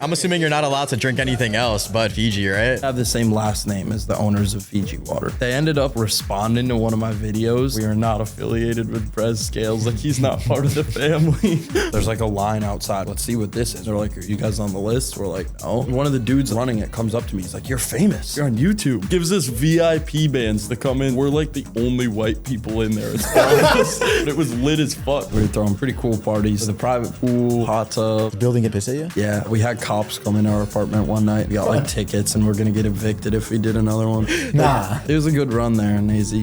I'm assuming you're not allowed to drink anything else but Fiji, right? I have the same last name as the owners of Fiji Water. They ended up responding to one of my videos. We are not affiliated with Brez Scales. Like, he's not part of the family. There's like a line outside. Let's see what this is. They're like, are you guys on the list? We're like, no. One of the dudes running it comes up to me. He's like, you're famous. You're on YouTube. Gives us VIP bands to come in. We're like the only white people in there. It was lit as fuck. We were throwing pretty cool parties. The private pool, hot tub. The building get pissed at you? Yeah, we had cops come in our apartment one night. We got like tickets and we're gonna get evicted if we did another one. Nah. It was a good run there in AZ.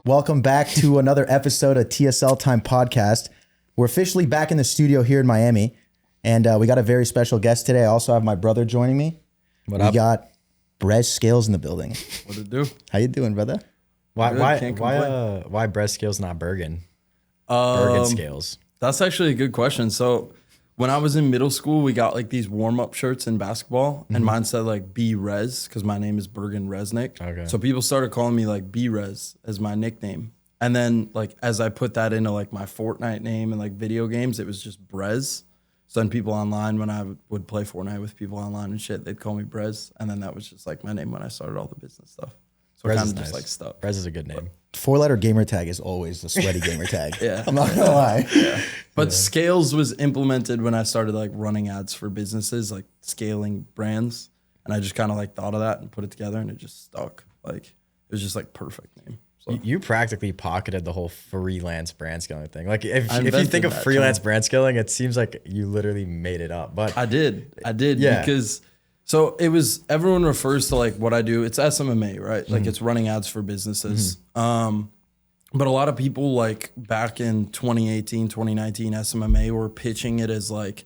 Welcome back to another episode of TSL Time podcast. We're officially back in the studio here in Miami, and we got a very special guest today. I also have my brother joining me. We got Brez Scales in the building. What'd it do? How you doing, brother? Why Brez Scales, not Bergen? Bergen Scales. That's actually a good question. So when I was in middle school, we got like these warm-up shirts in basketball, and mine said like B Rez because my name is Bergen Resnick. Okay. So people started calling me like B Rez as my nickname. And then like as I put that into like my Fortnite name and like video games, it was just Brez. So then people online, when I would play Fortnite with people online and shit, they'd call me Brez. And then that was just like my name when I started all the business stuff. So Brez it kind is of nice. just like stuck. Brez is a good name. 4-letter gamer tag is always the sweaty gamer tag. Yeah. I'm not gonna lie. Yeah. But Scales was implemented when I started like running ads for businesses, like scaling brands. And I just kind of like thought of that and put it together and it just stuck. Like it was just like perfect name. So You practically pocketed the whole freelance brand scaling thing. Like if you invented think of that freelance term. brand scaling, it seems like you literally made it up. But I did Yeah. because so it was, everyone refers to like what I do. It's SMMA, right? Like it's running ads for businesses. But a lot of people like back in 2018, 2019, SMMA were pitching it as like,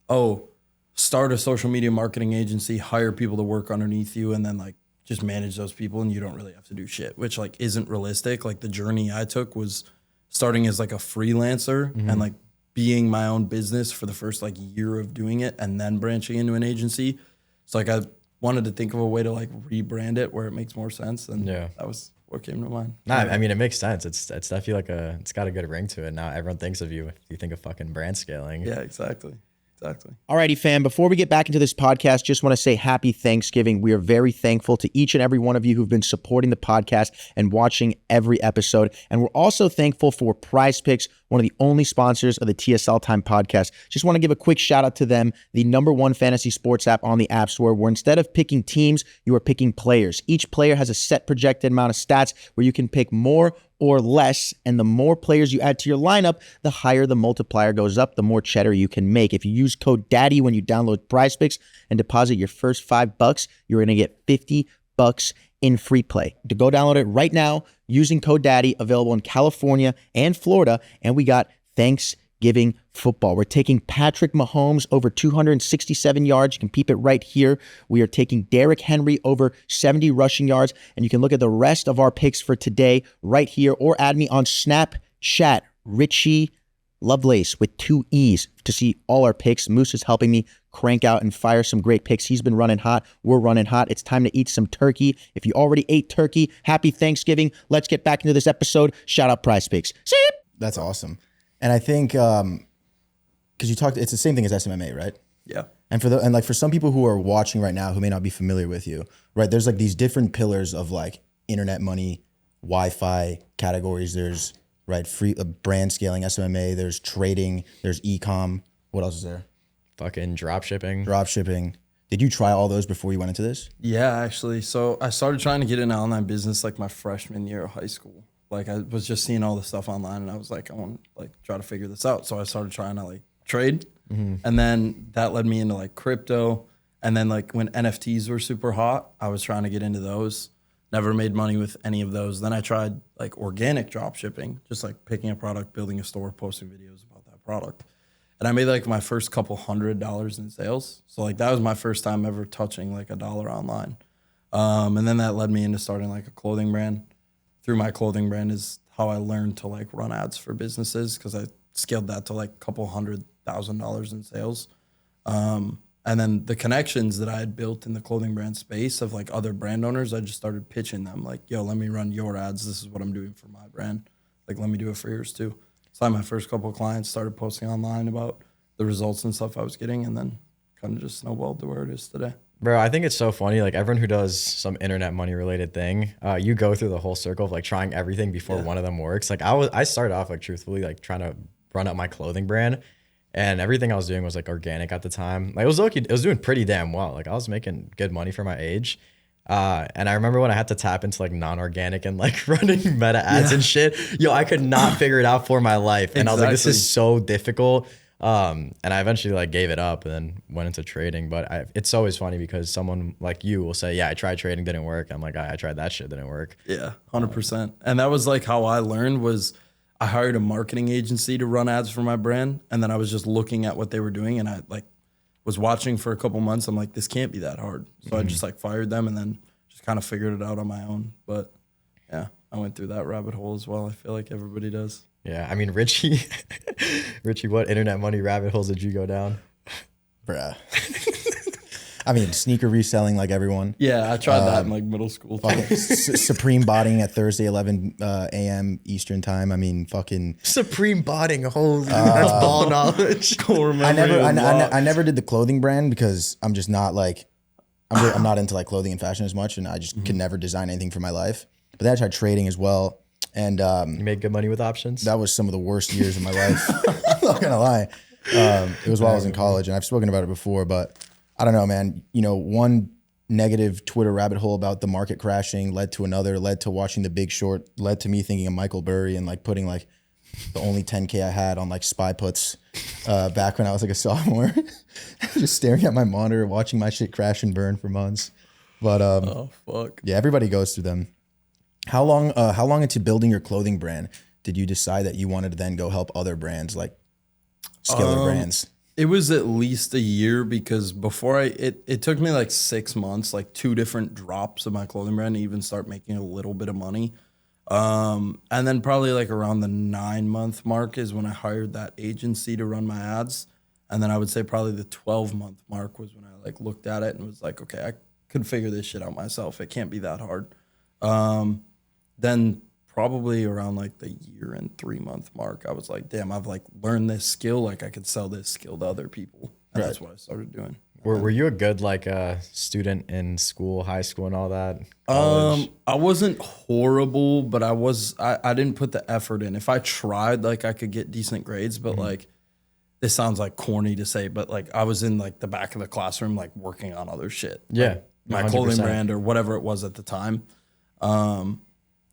oh, start a social media marketing agency, hire people to work underneath you, and then like just manage those people and you don't really have to do shit, which like isn't realistic. Like the journey I took was starting as like a freelancer and like being my own business for the first like year of doing it and then branching into an agency. So like I wanted to think of a way to like rebrand it where it makes more sense, and that was what came to mind. nah, I mean, it makes sense. It's definitely like it's got a good ring to it. Now everyone thinks of you if you think of fucking brand scaling. Yeah, exactly. Alrighty, fam. Before we get back into this podcast, just want to say happy Thanksgiving. We are very thankful to each and every one of you who've been supporting the podcast and watching every episode. And we're also thankful for Prize Picks, one of the only sponsors of the TSL Time podcast. Just want to give a quick shout out to them, the #1 fantasy sports app on the App Store, where instead of picking teams, you are picking players. Each player has a set projected amount of stats where you can pick more or less, and the more players you add to your lineup, the higher the multiplier goes up, the more cheddar you can make. If you use code DADDY when you download Prize Picks and deposit your first $5, you're going to get $50 in free play. To go download it right now using code DADDY, available in California and Florida, and we got Thanksgiving football. We're taking Patrick Mahomes over 267 yards. You can peep it right here. We are taking Derrick Henry over 70 rushing yards. And you can look at the rest of our picks for today right here, or add me on Snapchat, Richie Lovelace with 2 E's, to see all our picks. Moose is helping me crank out and fire some great picks. He's been running hot. We're running hot. It's time to eat some turkey. If you already ate turkey, happy Thanksgiving. Let's get back into this episode. Shout out Prize Picks. That's awesome. And I think, because you talked, it's the same thing as SMMA, right? Yeah. And for some people who are watching right now who may not be familiar with you, right? There's like these different pillars of like internet money, Wi-Fi categories. There's free brand scaling, SMMA. There's trading. There's e-com. What else is there? Fucking dropshipping. Dropshipping. Did you try all those before you went into this? Yeah, actually. So I started trying to get into online business like my freshman year of high school. Like I was just seeing all this stuff online and I was like, I want to like try to figure this out. So I started trying to like trade. And then that led me into like crypto. And then like when NFTs were super hot, I was trying to get into those. Never made money with any of those. Then I tried like organic drop shipping, just like picking a product, building a store, posting videos about that product. And I made like my first couple $100 in sales. So like that was my first time ever touching like $1 online. And then that led me into starting like a clothing brand. Through my clothing brand is how I learned to like run ads for businesses, because I scaled that to like a couple $100,000 in sales. And then the connections that I had built in the clothing brand space of like other brand owners, I just started pitching them like, yo, let me run your ads. This is what I'm doing for my brand. Like, let me do it for yours too. So my first couple of clients started posting online about the results and stuff I was getting, and then kind of just snowballed to where it is today. Bro, I think it's so funny. Like everyone who does some internet money related thing, you go through the whole circle of like trying everything before one of them works. Like I started off like truthfully like trying to run up my clothing brand, and everything I was doing was like organic at the time. Like it was okay, it was doing pretty damn well. Like I was making good money for my age. And I remember when I had to tap into like non-organic and like running meta ads and shit, yo, I could not figure it out for my life. And I was like, this is so difficult. And I eventually like gave it up and then went into trading. But it's always funny because someone like you will say, yeah, I tried trading, didn't work. I'm like, I tried that shit, didn't work. Yeah, 100%. And that was like how I learned was I hired a marketing agency to run ads for my brand. And then I was just looking at what they were doing, and I like was watching for a couple months. I'm like, this can't be that hard. So I just like fired them and then just kind of figured it out on my own. But yeah, I went through that rabbit hole as well. I feel like everybody does. Yeah, I mean, Richie, what internet money rabbit holes did you go down? Bruh. I mean, sneaker reselling like everyone. Yeah, I tried that in like middle school. Supreme botting at Thursday, 11 a.m. Eastern time. I mean, fucking Supreme botting. Holy, that's ball knowledge. I never did the clothing brand because I'm just not like, I'm not into like clothing and fashion as much, and I just could never design anything for my life. But then I tried trading as well. And you made good money with options? That was some of the worst years of my life. I'm not gonna lie. It was while I was in college, and I've spoken about it before, but I don't know, man. You know, one negative Twitter rabbit hole about the market crashing led to another, led to watching The Big Short, led to me thinking of Michael Burry and like putting like the only 10K I had on like spy puts back when I was like a sophomore. Just staring at my monitor, watching my shit crash and burn for months. But oh fuck. Yeah, everybody goes through them. How long into building your clothing brand did you decide that you wanted to then go help other brands like scale their brands? It was at least a year because before it took me like 6 months, like 2 different drops of my clothing brand to even start making a little bit of money. And then probably like around the 9-month mark is when I hired that agency to run my ads. And then I would say probably the 12-month mark was when I like looked at it and was like, okay, I could figure this shit out myself. It can't be that hard. Then probably around like the year and 3-month mark, I was like, damn, I've like learned this skill. Like I could sell this skill to other people. And that's what I started doing. Were you a good like student in school, high school and all that? College? I wasn't horrible, but I didn't put the effort in. If I tried, like I could get decent grades, but like this sounds like corny to say, but like I was in like the back of the classroom, like working on other shit. Yeah. Like, my 100%. Clothing brand or whatever it was at the time.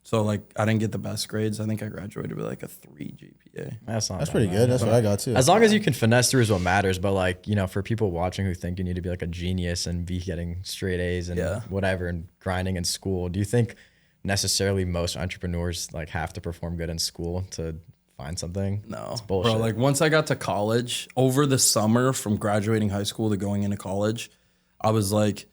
So like I didn't get the best grades. I think I graduated with like a 3 GPA. That's pretty good. That's what I got too. As long as you can finesse through is what matters. But like, you know, for people watching who think you need to be like a genius and be getting straight A's and whatever and grinding in school, do you think necessarily most entrepreneurs like have to perform good in school to find something? No, it's bullshit. Bro, like once I got to college, over the summer from graduating high school to going into college, I was like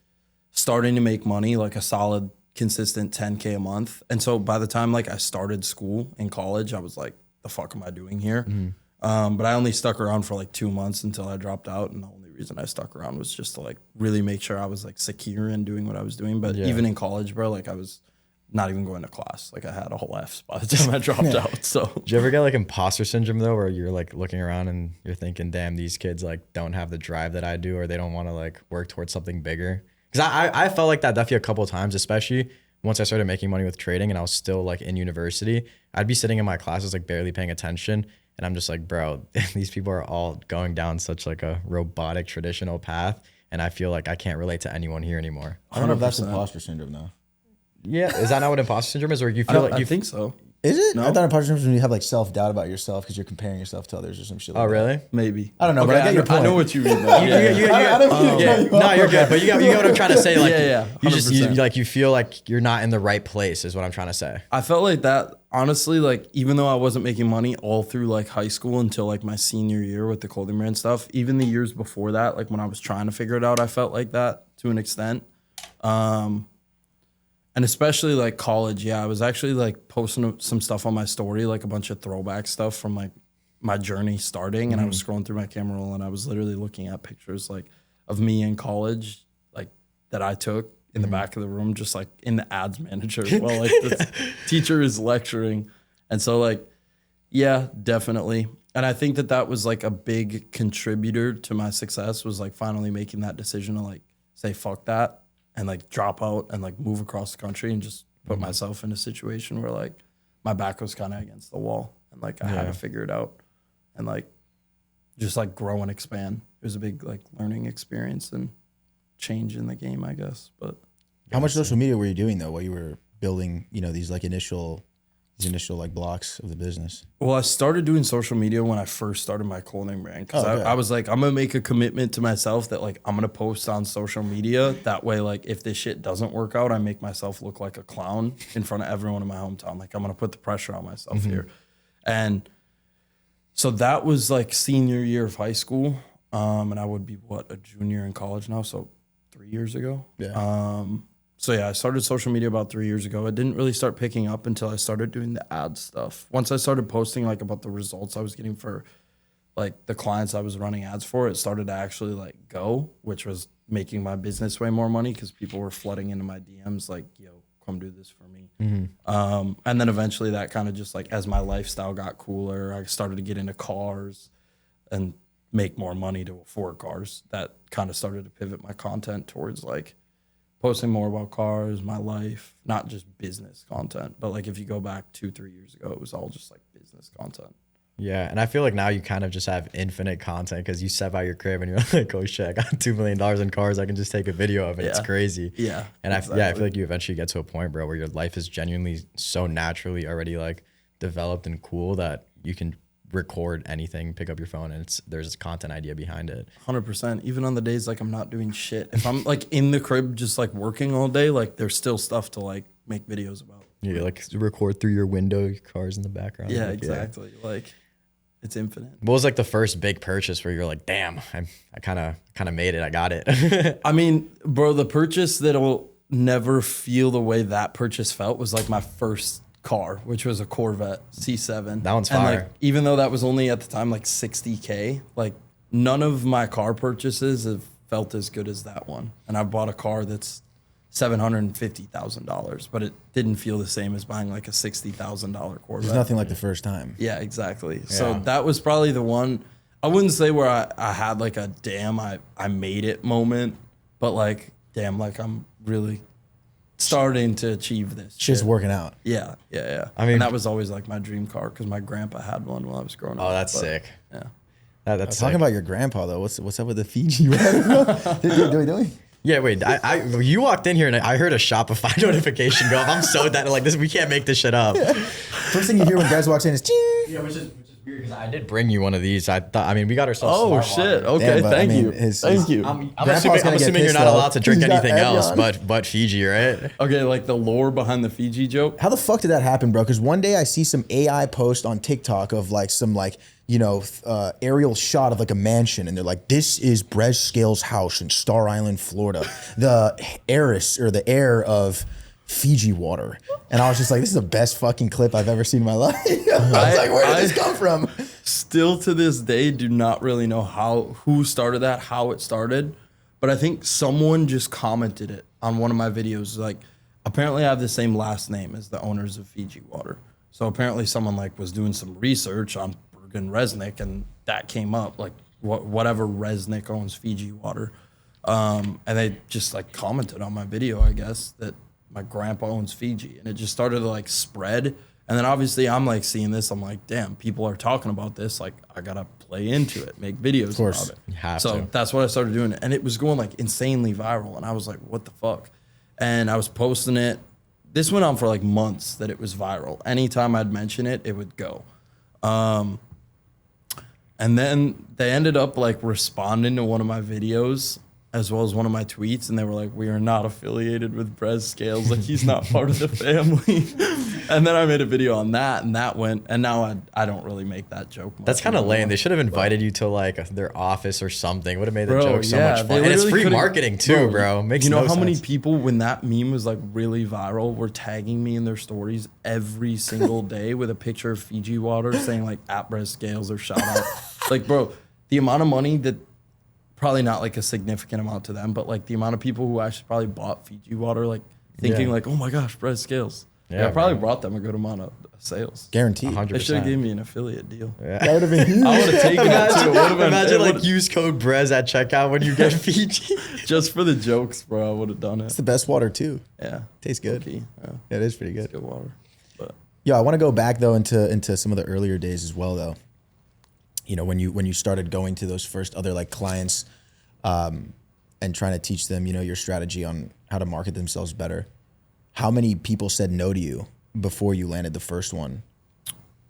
starting to make money, like a solid consistent 10K a month. And so by the time like I started school in college, I was like, the fuck am I doing here? But I only stuck around for like 2 months until I dropped out. And the only reason I stuck around was just to like really make sure I was like secure in doing what I was doing. But even in college, bro, like I was not even going to class. Like I had all F's by the time I dropped out. So did you ever get like imposter syndrome though, where you're like looking around and you're thinking, damn, these kids like don't have the drive that I do, or they don't want to like work towards something bigger? Because I felt like that definitely a couple of times, especially once I started making money with trading and I was still like in university. I'd be sitting in my classes like barely paying attention, and I'm just like, bro, these people are all going down such like a robotic traditional path, and I feel like I can't relate to anyone here anymore. I don't know if that's imposter syndrome though. Yeah, is that not what imposter syndrome is, or you feel like I think so? Is it? No? I thought imposter syndrome is when you have like self-doubt about yourself because you're comparing yourself to others or some shit like that. Oh, really? Maybe. I don't know, Okay, but I get your point. I know what you mean. No, you're good, but you get what I'm trying to say. Like, you just 100%. you feel like you're not in the right place is what I'm trying to say. I felt like that, honestly, like even though I wasn't making money all through like high school until like my senior year with the clothing brand stuff, even the years before that, like when I was trying to figure it out, I felt like that to an extent. And especially like college, I was actually like posting some stuff on my story, like a bunch of throwback stuff from like my journey starting. And I was scrolling through my camera roll and I was literally looking at pictures like of me in college, like that I took in the back of the room, just like in the ads manager while like the teacher is lecturing. And so like, yeah, definitely. And I think that was like a big contributor to my success, was like finally making that decision to like say, fuck that, and like drop out and like move across the country and just put myself in a situation where like my back was kind of against the wall and like I had to figure it out and like just like grow and expand. It was a big like learning experience and change in the game, I guess. But how much social media were you doing though while you were building, you know, these initial like blocks of the business? Well, I started doing social media when I first started my clothing brand, because I was like, I'm gonna make a commitment to myself that like I'm gonna post on social media. That way, like if this shit doesn't work out, I make myself look like a clown in front of everyone in my hometown. Like I'm gonna put the pressure on myself here. And so that was like senior year of high school. And I would be a junior in college now. So 3 years ago. Yeah. So yeah, I started social media about 3 years ago. It didn't really start picking up until I started doing the ad stuff. Once I started posting like about the results I was getting for like the clients I was running ads for, it started to actually like go, which was making my business way more money because people were flooding into my DMs like, yo, come do this for me. And then eventually that kind of just like, as my lifestyle got cooler, I started to get into cars and make more money to afford cars. That kind of started to pivot my content towards like posting more about cars, my life, not just business content. But like if you go back 2-3 years ago, it was all just like business content. Yeah, and I feel like now you kind of just have infinite content because you step out your crib and you're like, oh shit, I got $2 million in cars. I can just take a video of it. Yeah. It's crazy. Yeah. And exactly. I feel like you eventually get to a point, bro, where your life is genuinely so naturally already like developed and cool that you can record anything, pick up your phone, and there's a content idea behind it. 100%. Even on the days like I'm not doing shit, if I'm like in the crib just like working all day, like there's still stuff to like make videos about. Yeah, like record through your window, your car's in the background. Yeah, like, exactly. Yeah. Like it's infinite. What was like the first big purchase where you're like, damn, I kind of made it, I got it? I mean, bro, the purchase that'll never feel the way that purchase felt was like my first car, which was a Corvette C7. That one's fire. Like, even though that was only at the time like $60K, like none of my car purchases have felt as good as that one. And I bought a car that's $750,000, but it didn't feel the same as buying like a $60,000 Corvette. There's nothing like the first time. Yeah, exactly. Yeah. So that was probably the one. I wouldn't say where I had like a damn I made it moment, but like damn, like I'm really starting to achieve this. Shit's working out. Yeah. I mean, and that was always like my dream car because my grandpa had one while I was growing up. Oh, that's sick. Yeah. That's talking about your grandpa though. What's up with the Fiji? Do Yeah, wait. You walked in here and I heard a Shopify notification go up. I'm so that like this. We can't make this shit up. First thing you hear when Brez walks in is ching. Yeah, which is weird because I did bring you one of these. I mean, we got ourselves. Oh shit! Okay, thank you. Thank you. I'm assuming you're not allowed to drink anything else but Fiji, right? Okay, like the lore behind the Fiji joke. How the fuck did that happen, bro? Because one day I see some AI post on TikTok of like some like, you know, aerial shot of like a mansion, and they're like, this is Brez Scales' house in Star Island, Florida, the heiress or the heir of Fiji water. And I was just like, this is the best fucking clip I've ever seen in my life. I was like, where did this come from? Still to this day do not really know who started that, how it started, but I think someone just commented it on one of my videos. Like, apparently I have the same last name as the owners of Fiji water. So apparently someone like was doing some research on Bergen Resnick, and that came up, like whatever Resnick owns Fiji water. And they just like commented on my video, I guess, that my grandpa owns Fiji, and it just started to like spread. And then obviously I'm like seeing this, I'm like, damn, people are talking about this. Like I gotta play into it, make videos about it. You have so to. That's what I started doing. And it was going like insanely viral. And I was like, what the fuck? And I was posting it. This went on for like months that it was viral. Anytime I'd mention it, it would go. And then they ended up like responding to one of my videos as well as one of my tweets, and they were like, we are not affiliated with Brez Scales, like he's not part of the family. And then I made a video on that, and that went, and now I don't really make that joke much. That's kind of lame. They should have invited you to like their office or something. Would have made the joke so much fun. And it's free marketing too, bro. Makes you know no how sense. many people, when that meme was like really viral, were tagging me in their stories every single day with a picture of Fiji water saying like at Brez Scales or shout out. Like, bro, the amount of money that probably not like a significant amount to them, but like the amount of people who actually probably bought Fiji water, like thinking like, oh my gosh, Brez Scales. Yeah, I probably brought them a good amount of sales. Guaranteed. 100%. They should have gave me an affiliate deal. Yeah. That would have been huge. I would have taken it too. Imagine like use code Brez at checkout when you get Fiji. Just for the jokes, bro. I would have done it. It's the best water too. Yeah, Tastes good. Okay. Yeah. Yeah, it is pretty good. It's good water. But Yeah, I want to go back though into some of the earlier days as well though. You know, when you started going to those first other like clients and trying to teach them, you know, your strategy on how to market themselves better. How many people said no to you before you landed the first one?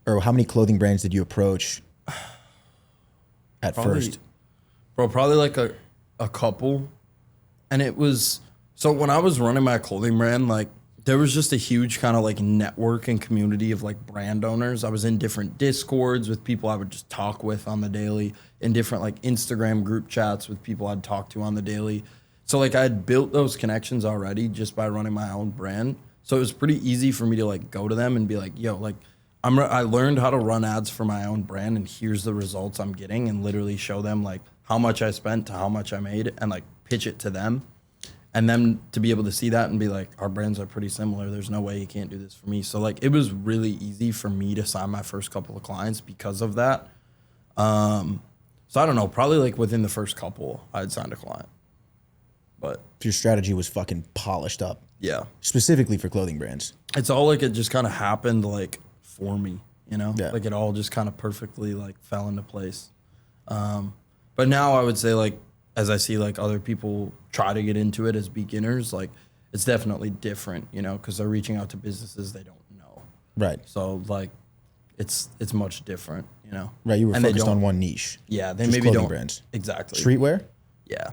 Or how many clothing brands did you approach at first? Bro, probably like a couple. And it was, so when I was running my clothing brand, like there was just a huge kind of like network and community of like brand owners. I was in different Discords with people I would just talk with on the daily, in different like Instagram group chats with people I'd talk to on the daily. So like I had built those connections already just by running my own brand. So it was pretty easy for me to like go to them and be like, yo, like I learned how to run ads for my own brand and here's the results I'm getting, and literally show them like how much I spent to how much I made and like pitch it to them. And then to be able to see that and be like, our brands are pretty similar. There's no way you can't do this for me. So like it was really easy for me to sign my first couple of clients because of that. So I don't know, probably like within the first couple, I'd signed a client. But Your strategy was fucking polished up, yeah, specifically for clothing brands. it's all like it just kind of happened like for me, you know? Yeah. Like it all just kind of perfectly like fell into place. But now I would say like, as I see like other people try to get into it as beginners, like it's definitely different, you know, because they're reaching out to businesses they don't know. Right. So like it's much different, you know? Right. You were And they focused don't- on one niche. Yeah, they Just maybe clothing don't. brands. Exactly. Streetwear? Yeah.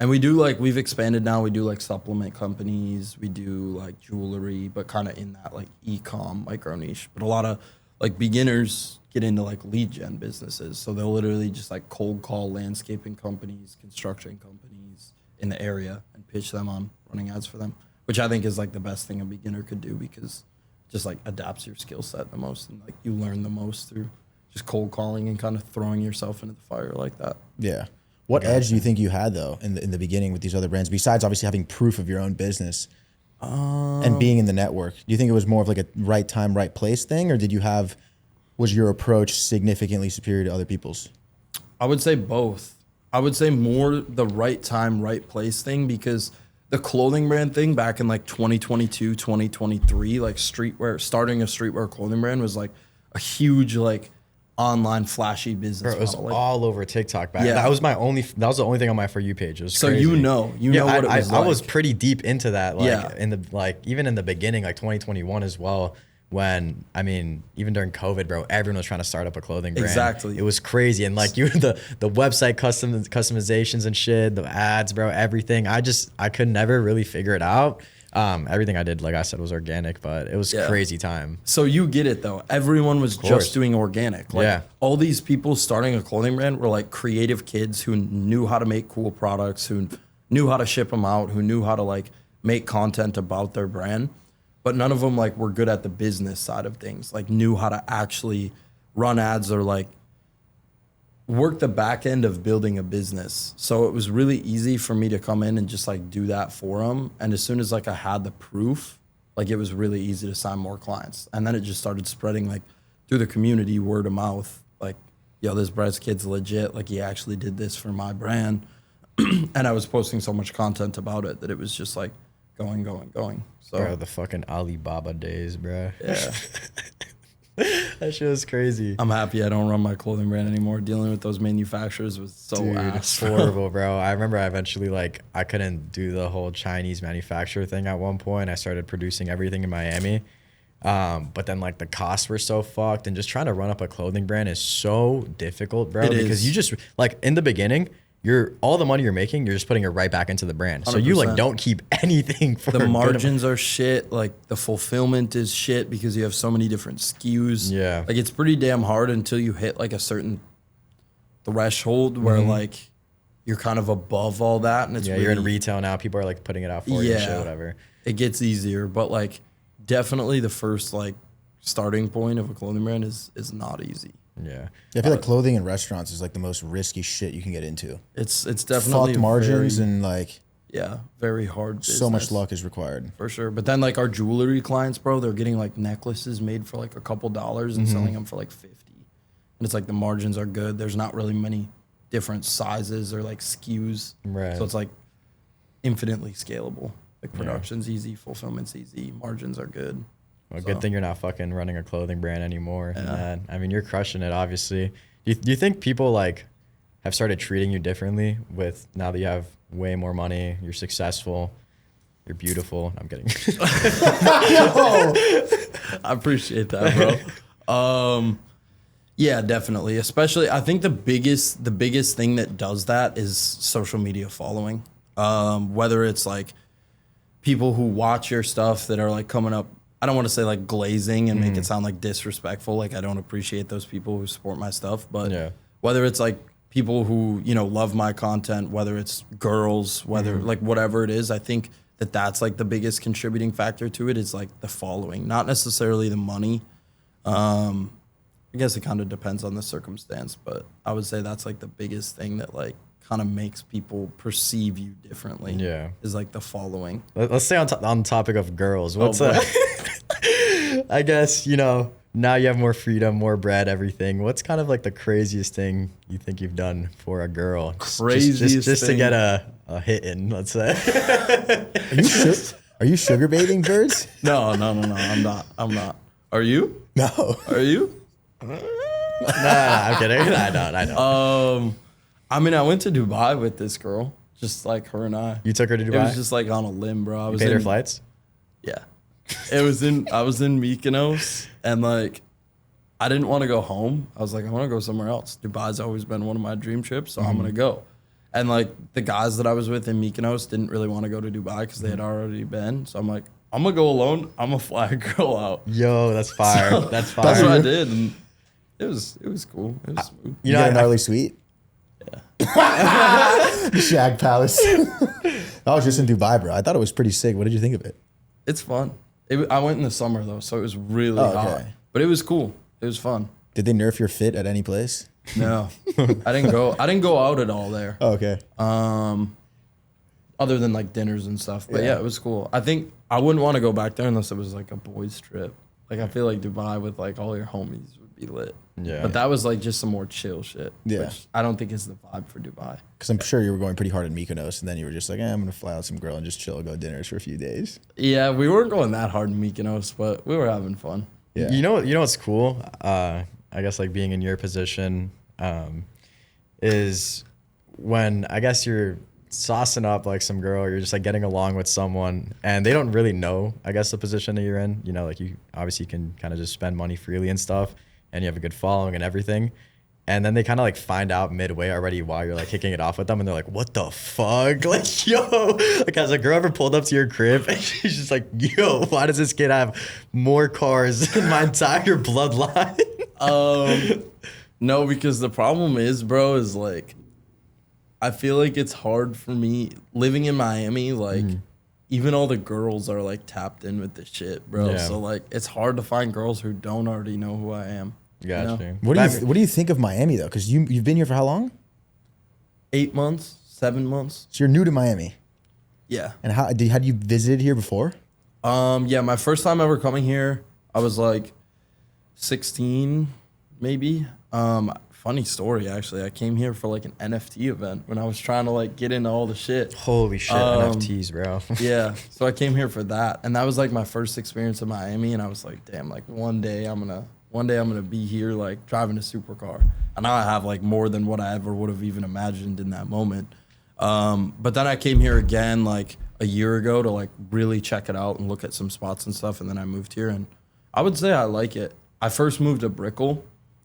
And we do like, we've expanded now. We do like supplement companies. We do like jewelry, but kind of in that like e-com micro niche. But a lot of like beginners get into like lead gen businesses. So they'll literally just like cold call landscaping companies, construction companies in the area and pitch them on running ads for them, which I think is like the best thing a beginner could do because it just like adapts your skill set the most and like you learn the most through just cold calling and kind of throwing yourself into the fire like that. Yeah. What edge do you think you had though in the beginning with these other brands, besides obviously having proof of your own business and being in the network? Do you think it was more of like a right time, right place thing, or was your approach significantly superior to other people's? I would say both. I would say more the right time, right place thing, because the clothing brand thing back in like 2022, 2023, like starting a streetwear clothing brand was like a huge like online flashy business. Bro, it was model. Like, all over TikTok back. Yeah. That was the only thing on my For You page. It was so crazy. you know what it was I like. was pretty deep into that. Like Yeah. in the even in the beginning, like 2021 as well. When I mean, even during COVID, bro, everyone was trying to start up a clothing brand. Exactly. It was crazy, and like the website customizations and shit, the ads, bro, everything. I could never really figure it out. Everything I did, like I said, was organic, but it was crazy time. So you get it though. Everyone was just doing organic. Like, Yeah. all these people starting a clothing brand were like creative kids who knew how to make cool products, who knew how to ship them out, who knew how to like make content about their brand. But none of them like were good at the business side of things, like knew how to actually run ads or like work the back end of building a business. So it was really easy for me to come in and just like do that for them. And as soon as like I had the proof, like it was really easy to sign more clients. And then it just started spreading like through the community, word of mouth, like, yo, this Brez kid's legit. Like he actually did this for my brand. And I was posting so much content about it that it was just like going. So Bro, the fucking Alibaba days, bro. yeah. That shit was crazy. I'm happy I don't run my clothing brand anymore. Dealing with those manufacturers was so Dude, ass. horrible, bro. I remember I eventually I couldn't do the whole Chinese manufacturer thing at one point. I started producing everything in Miami. But then like the costs were so fucked, and just trying to run up a clothing brand is so difficult, bro. It because is. you just like in the beginning, all the money you're making, you're just putting it right back into the brand. So you like 100%. don't keep anything for The margins are shit. Like the fulfillment is shit because you have so many different SKUs. Yeah. Like it's pretty damn hard until you hit like a certain threshold where like you're kind of above all that, and it's Yeah, really, you're in retail now. People are like putting it out for you and shit, whatever. It gets easier, but like definitely the first like starting point of a clothing brand is not easy. Yeah. I feel like clothing in restaurants is like the most risky shit you can get into. It's definitely Fucked margins and like very hard business. so much luck is required. For sure. But then like our jewelry clients, bro, they're getting like necklaces made for like a couple dollars and selling them for like 50. And it's like the margins are good. There's not really many different sizes or like SKUs. Right. So it's like infinitely scalable. Like production's easy, fulfillment's easy, margins are good. Well, good thing you're not fucking running a clothing brand anymore. Yeah. I mean, you're crushing it, obviously. Do you think people like have started treating you differently with now that you have way more money, you're successful, you're beautiful? I'm kidding. I appreciate that, bro. Yeah, definitely. Especially, I think the biggest thing that does that is social media following. Whether it's like people who watch your stuff that are like coming up, I don't want to say like glazing and make it sound like disrespectful. Like I don't appreciate those people who support my stuff, but whether it's like people who, you know, love my content, whether it's girls, whether like whatever it is, I think that's like the biggest contributing factor to it is like the following, not necessarily the money. I guess it kind of depends on the circumstance, but I would say that's like the biggest thing that like kind of makes people perceive you differently. Yeah, is like the following. Let's stay on the topic of girls. What's I guess, you know, now you have more freedom, more bread, everything. What's kind of like the craziest thing you think you've done for a girl? Craziest just to get a hit in, let's say. Are you sugar baiting birds? No. I'm not. Are you? No. Are you? No, I'm kidding. I don't. I mean, I went to Dubai with this girl, just like her and I. You took her to Dubai? It was just like on a limb, bro. You paid her flights? Yeah. I was in Mykonos, and like, I didn't want to go home. I was like, I want to go somewhere else. Dubai's always been one of my dream trips, so I'm going to go. And like, the guys that I was with in Mykonos didn't really want to go to Dubai because they had already been. So I'm like, I'm going to go alone. I'm going to fly a girl out. Yo, that's fire. So that's fire. That's what I did. And it was cool. It was smooth. You got a gnarly suite? Yeah. Shag Palace. I was just in Dubai, bro. I thought it was pretty sick. What did you think of it? It's fun. I went in the summer though, so it was really hot. But it was cool. It was fun. Did they nerf your fit at any place? No, I didn't go. I didn't go out at all there. Oh, okay. Other than like dinners and stuff. But yeah, it was cool. I think I wouldn't want to go back there unless it was like a boys' trip. Like I feel like Dubai with like all your homies would be lit. Yeah. But that was like just some more chill shit. Yeah. Which I don't think is the vibe for Dubai. Because I'm sure you were going pretty hard in Mykonos, and then you were just like, I'm gonna fly out some girl and just chill, go dinners for a few days. Yeah, we weren't going that hard in Mykonos, but we were having fun. Yeah. You know what's cool? I guess like being in your position, is when I guess you're saucing up like some girl, you're just like getting along with someone, and they don't really know, I guess, the position that you're in. You know, like you obviously can kind of just spend money freely and stuff, and you have a good following and everything. And then they kind of like find out midway already while you're like kicking it off with them, and they're like, what the fuck? Like, yo, like has a girl ever pulled up to your crib and she's just like, yo, why does this kid have more cars than my entire bloodline? No, because the problem is, bro, is like, I feel like it's hard for me living in Miami. Like, even all the girls are like tapped in with this shit, bro. Yeah. So like, it's hard to find girls who don't already know who I am. Gotcha. What do you think of Miami though? Because you've been here for how long? 8 months, 7 months. So you're new to Miami. Yeah. And had you visited here before? Yeah, my first time ever coming here, I was like 16, maybe. Funny story, actually. I came here for like an NFT event when I was trying to like get into all the shit. Holy shit, NFTs, bro. Yeah, so I came here for that, and that was like my first experience in Miami, and I was like, damn, like one day I'm gonna be here like driving a supercar. And now I have like more than what I ever would have even imagined in that moment. But then I came here again like a year ago to like really check it out and look at some spots and stuff, and then I moved here, and I would say I like it. I first moved to Brickell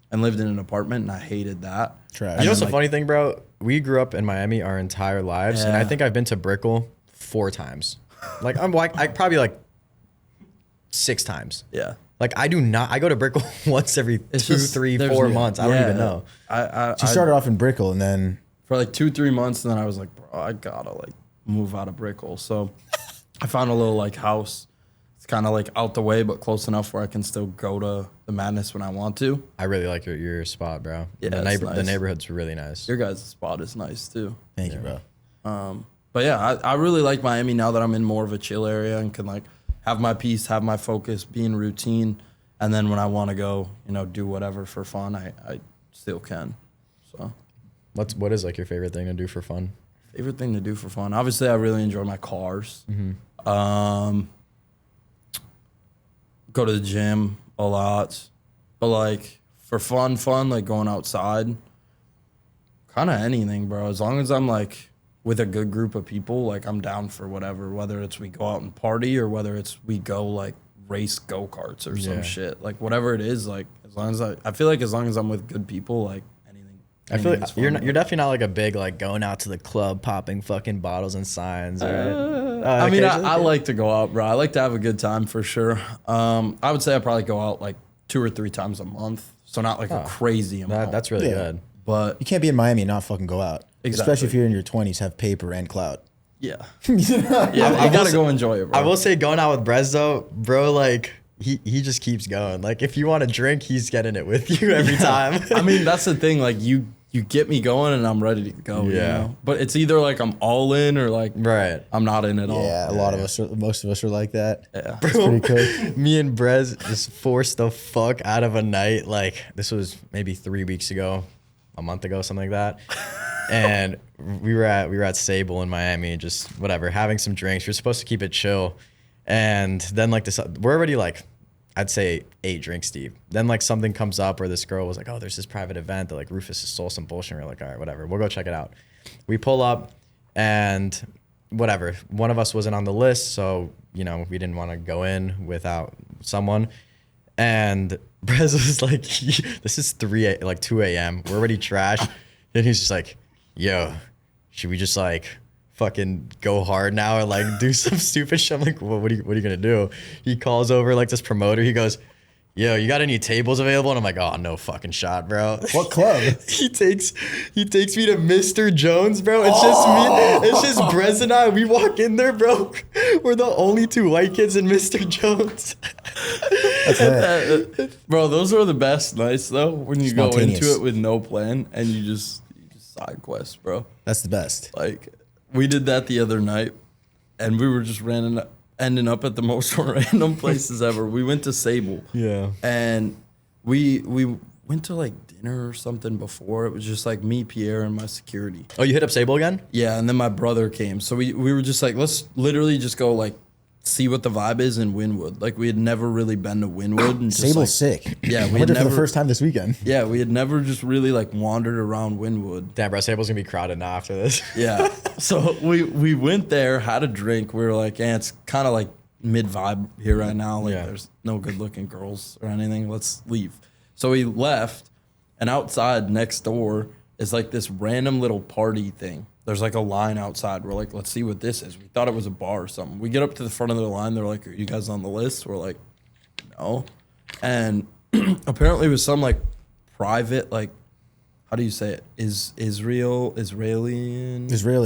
and lived in an apartment, and I hated that. Trash. You know what's the funny thing, bro? We grew up in Miami our entire lives, and I think I've been to Brickell 4 times. Like I probably like 6 times. Yeah. Like I do not. I go to Brickell once every 2, 3, 4 months. I don't even know. So you started off in Brickell, and then for like 2-3 months, and then I was like, bro, I gotta like move out of Brickell. So I found a little like house. kind of like out the way, but close enough where I can still go to the madness when I want to. I really like your spot, bro. Yeah, the, it's nice. The neighborhood's really nice. Your guys' spot is nice too. Thank you, bro. But yeah, I really like Miami now that I'm in more of a chill area and can like have my peace, have my focus, be in routine. And then when I want to go, do whatever for fun, I still can. So What is like your favorite thing to do for fun? favorite thing to do for fun? Obviously, I really enjoy my cars. Go to the gym a lot. But like for fun, like going outside, kind of anything, bro. As long as I'm like with a good group of people, like I'm down for whatever, whether it's we go out and party or whether it's we go like race go-karts or some shit, like whatever it is, like as long as I feel like as long as I'm with good people, like anything. I feel like you're definitely not like a big like going out to the club popping fucking bottles and signs, right? I mean, I like to go out, bro. I like to have a good time for sure. I would say I probably go out like 2 or 3 times a month, so not like a crazy amount. That's really good. But You can't be in Miami and not fucking go out. Exactly. Especially if you're in your 20s, have paper and clout. yeah, yeah, I gotta go enjoy it, bro. I will say going out with Brez though, bro, like he just keeps going. Like if you want to drink, he's getting it with you every time. I mean, that's the thing. Like you get me going, and I'm ready to go. Yeah. But it's either like I'm all in or like Right. I'm not in at all. Yeah, most of us are like that. Yeah. It's pretty cool. Me and Brez just forced the fuck out of a night. Like this was maybe 3 weeks ago, a month ago, something like that. And we were at Sable in Miami, just whatever, having some drinks. We're supposed to keep it chill. And then like this, we're already like, I'd say 8 drinks deep. Then like something comes up where this girl was like, oh, there's this private event that like Rufus has stole some bullshit. And we're like, all right, whatever, we'll go check it out. We pull up and whatever, one of us wasn't on the list. So, we didn't want to go in without someone. And Brez was like, this is 2 a.m. We're already trash. And he's just like, yo, should we just like fucking go hard now and like do some stupid shit? I'm like, well, what are you gonna do? He calls over like this promoter. He goes, yo, you got any tables available? And I'm like, oh, no fucking shot, bro. What club? He takes me to Mr. Jones, bro. It's just me. It's just Brez and I. We walk in there, bro. We're the only 2 white kids in Mr. Jones. That's it. Bro, those are the best nights though, when you go Spontaneous. into it with no plan and you just side quest, bro. That's the best. Like we did that the other night, and we were just ending up at the most random places ever. We went to Sable, Yeah. and we went to like dinner or something before. It was just like me, Pierre, and my security. Oh, you hit up Sable again? Yeah, and then my brother came, so we were just like, let's literally just go like see what the vibe is in Wynwood. Like we had never really been to Wynwood, and just, Sable's like, sick. Yeah, I we went had there for never the first time this weekend. Yeah, we had never just really like wandered around Wynwood. Damn, bro, Sable's gonna be crowded now after this. Yeah. So we went there, had a drink. We were like, yeah, it's kind of like mid vibe here right now. Like there's no good looking girls or anything. Let's leave. So we left, and outside next door is like this random little party thing. There's like a line outside. We're like, let's see what this is. We thought it was a bar or something. We get up to the front of the line. They're like, are you guys on the list? We're like, no. And apparently it was some like private, like, how do you say it? Israeli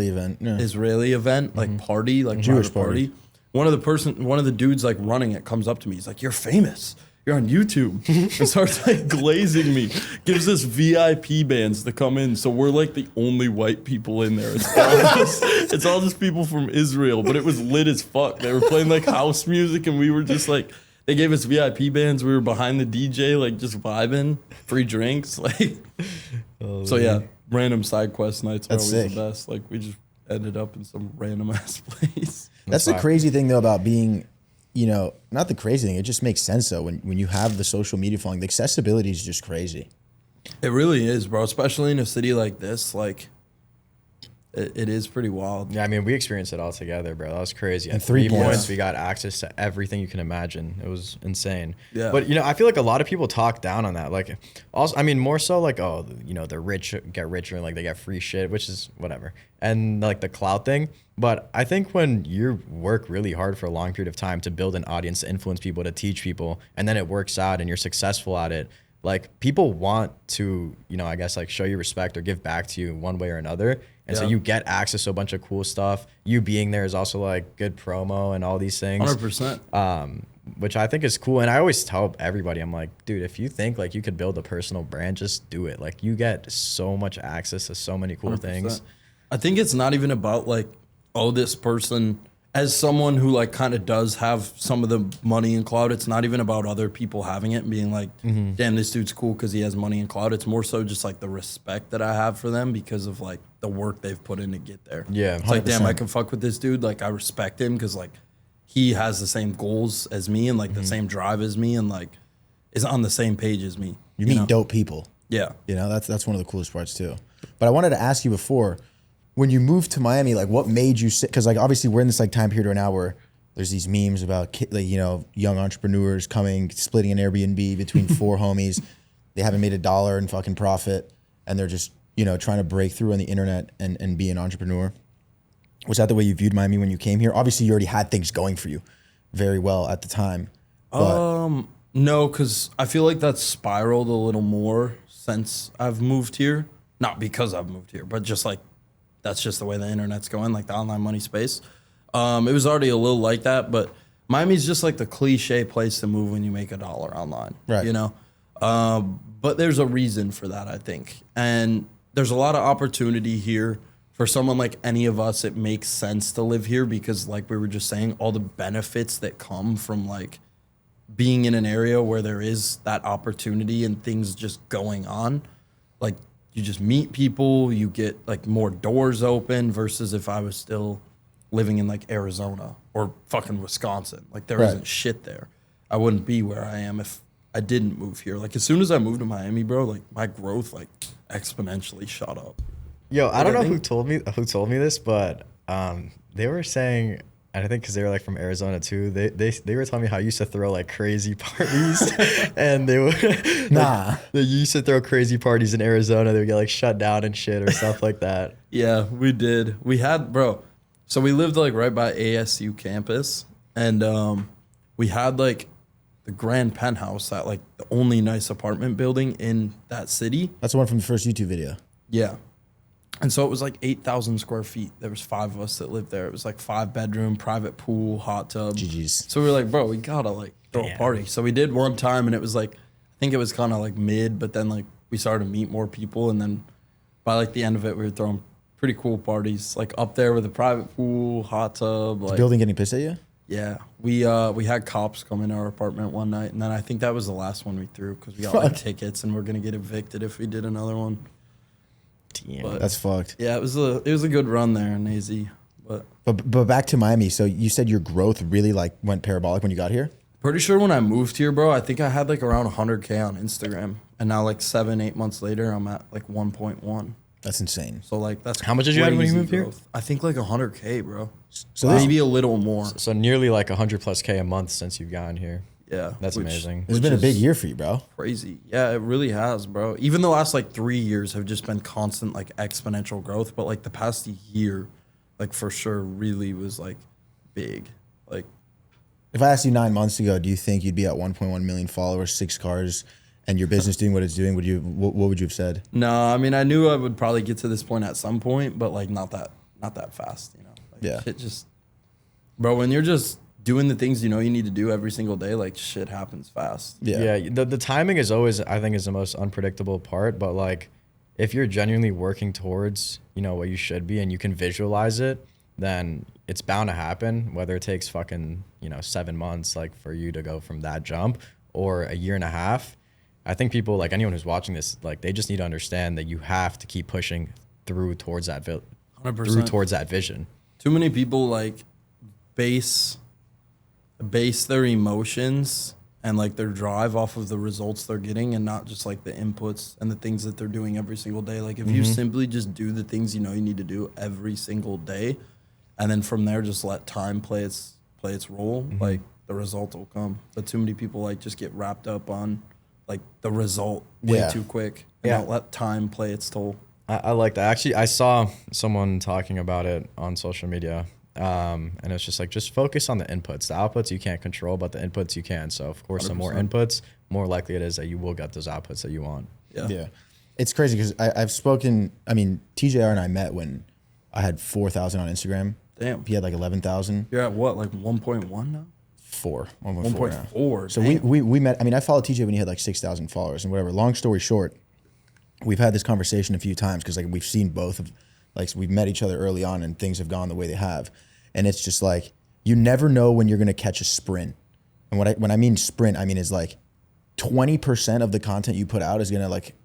event. Yeah. Israeli event, like party, like Jewish private party. One of the dudes like running it comes up to me. He's like, you're famous. You're on YouTube. And starts like glazing me. Gives us VIP bands to come in. So we're like the only white people in there. It's all just people from Israel, but it was lit as fuck. They were playing like house music, and we were just like, they gave us VIP bands. We were behind the DJ, like just vibing, free drinks. Like, so yeah, random side quest nights are always the best. Like we just ended up in some random ass place. That's the crazy thing though about being, not the crazy thing. It just makes sense though when you have the social media following. The accessibility is just crazy. It really is, bro. Especially in a city like this, like it is pretty wild. Yeah, I mean, we experienced it all together, bro. That was crazy. At And 3 points, we got access to everything you can imagine. It was insane. Yeah. But, I feel like a lot of people talk down on that. Like, also, I mean, more so like, oh, the rich get richer and like they get free shit, which is whatever. And like the clout thing. But I think when you work really hard for a long period of time to build an audience, to influence people, to teach people, and then it works out and you're successful at it, like people want to, I guess like show you respect or give back to you one way or another. And so you get access to a bunch of cool stuff. You being there is also like good promo and all these things. 100%. Which I think is cool. And I always tell everybody, I'm like, dude, if you think like you could build a personal brand, just do it. Like you get so much access to so many cool 100%. things. I think it's not even about like, oh, this person, as someone who like kind of does have some of the money and clout, it's not even about other people having it and being like, damn, this dude's cool because he has money and clout. It's more so just like the respect that I have for them because of like the work they've put in to get there. Yeah. It's like, damn, I can fuck with this dude. Like I respect him because like he has the same goals as me and like the same drive as me and like is on the same page as me. You meet dope people. Yeah. You know, that's one of the coolest parts too. But I wanted to ask you before, when you moved to Miami, like what made you sit? Because like obviously we're in this like time period right now where there's these memes about like, you know, young entrepreneurs coming, splitting an Airbnb between four homies. They haven't made $1 in fucking profit, and they're just, you know, trying to break through on the internet and be an entrepreneur. Was that the way you viewed Miami when you came here? Obviously, you already had things going for you very well at the time. But No, because I feel like that's spiraled a little more since I've moved here. Not because I've moved here, but just like that's just the way the internet's going, like the online money space. It was already a little like that, but Miami's just like the cliche place to move when you make $1 online, Right. you know? But there's a reason for that, I think. And there's a lot of opportunity here. For someone like any of us, it makes sense to live here because like we were just saying, all the benefits that come from like being in an area where there is that opportunity and things just going on, like you just meet people, you get like more doors open versus if I was still living in like Arizona or fucking Wisconsin. Like there isn't shit there. I wouldn't be where I am if I didn't move here. Like as soon as I moved to Miami, bro, like my growth like exponentially shot up. Yo, I don't know who told me this, but they were saying, and I think because they were like from Arizona too, they were telling me how you used to throw like crazy parties, and they would they used to throw crazy parties in Arizona. They would get like shut down and shit or stuff like that. Yeah, we did. We had, bro. So we lived like right by ASU campus, and we had like the grand penthouse, that like the only nice apartment building in that city. that's the one from the first YouTube video. Yeah. And so it was like 8,000 square feet. There was 5 of us that lived there. It was like 5-bedroom, private pool, hot tub. GG's. So we were like, bro, we gotta like throw a party. So we did one time, and it was like, I think it was kind of like mid, but then like we started to meet more people, and then by like the end of it, we were throwing pretty cool parties, like up there with a private pool, hot tub. Like, Building getting pissed at you? yeah, we had cops come in our apartment one night, and then I think that was the last one we threw because we got like tickets, and we're gonna get evicted if we did another one. Damn. But That's fucked. yeah, it was a good run there in AZ, but But back to Miami. So you said your growth really like went parabolic when you got here? pretty sure when I moved here, bro, I think I had like around 100K on Instagram, and now like 7-8 months later, I'm at like 1.1. That's insane. So like that's How much did you have when you crazy moved here? growth. I think like 100K, bro. So Maybe a little more. So nearly like 100+ K a month since you've gotten here. Yeah, That's amazing. It's been a big year for you, bro. Crazy. Yeah, it really has, bro. Even the last like 3 years have just been constant like exponential growth, but like the past year, like for sure, really was like big. Like If I asked you 9 months ago, do you think you'd be at 1.1 million followers, 6 cars, and your business doing what it's doing? What would you have said? no, I mean I knew I would probably get to this point at some point, but like not that fast, you know. Like, Yeah. Shit just, bro. When you're just doing the things you know you need to do every single day, like shit happens fast. Yeah. The timing is always, I think, is the most unpredictable part. But like, if you're genuinely working towards, you know, what you should be, and you can visualize it, then it's bound to happen. Whether it takes fucking, you know, 7 months, like for you to go from that jump, or a year and a half. I think people, like anyone who's watching this, like they just need to understand that you have to keep pushing through towards that 100%. towards that vision. Too many people like base their emotions and like their drive off of the results they're getting, and not just like the inputs and the things that they're doing every single day. Like if you simply just do the things you know you need to do every single day, and then from there just let time play its role, like the result will come. But too many people like just get wrapped up on like the result way too quick, and don't let time play its toll. I like that. Actually, I saw someone talking about it on social media. And it's just like, just focus on the inputs. The outputs you can't control, but the inputs you can. So of course, the more inputs, more likely it is that you will get those outputs that you want. Yeah. Yeah. It's crazy because I've spoken, I mean, TJR and I met when I had 4,000 on Instagram. Damn. He had like 11,000. You're at what, like 1.1 now? 1.4 now. 1.4. So we met. I mean, I followed TJ when he had like 6,000 followers and whatever. Long story short, we've had this conversation a few times because like we've seen both of, like we've met each other early on and things have gone the way they have, and it's just like you never know when you're gonna catch a sprint. And when I mean sprint, I mean is like 20% of the content you put out is gonna like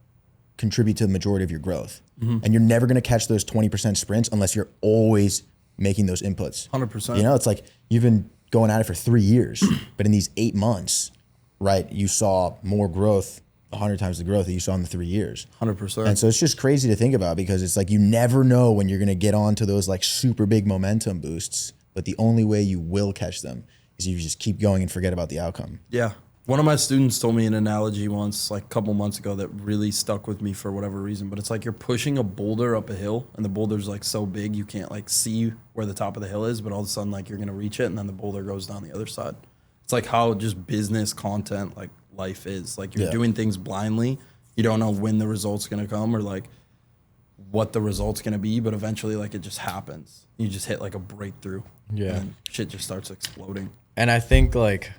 contribute to the majority of your growth, and you're never gonna catch those 20% sprints unless you're always making those inputs. 100%. You know, it's like you've been going at it for 3 years, but in these 8 months, right, you saw more growth, 100 times the growth that you saw in the 3 years. 100%. And so it's just crazy to think about because it's like you never know when you're going to get onto those like super big momentum boosts, but the only way you will catch them is you just keep going and forget about the outcome. Yeah. One of my students told me an analogy once, like a couple months ago, that really stuck with me for whatever reason. But it's like you're pushing a boulder up a hill, and the boulder's like so big you can't like see where the top of the hill is. But all of a sudden, like you're gonna reach it, and then the boulder goes down the other side. It's like how just business content, like life is. Like you're doing things blindly. You don't know when the result's gonna come or like what the result's gonna be. But eventually, like it just happens. You just hit like a breakthrough. Yeah. And then shit just starts exploding. And I think like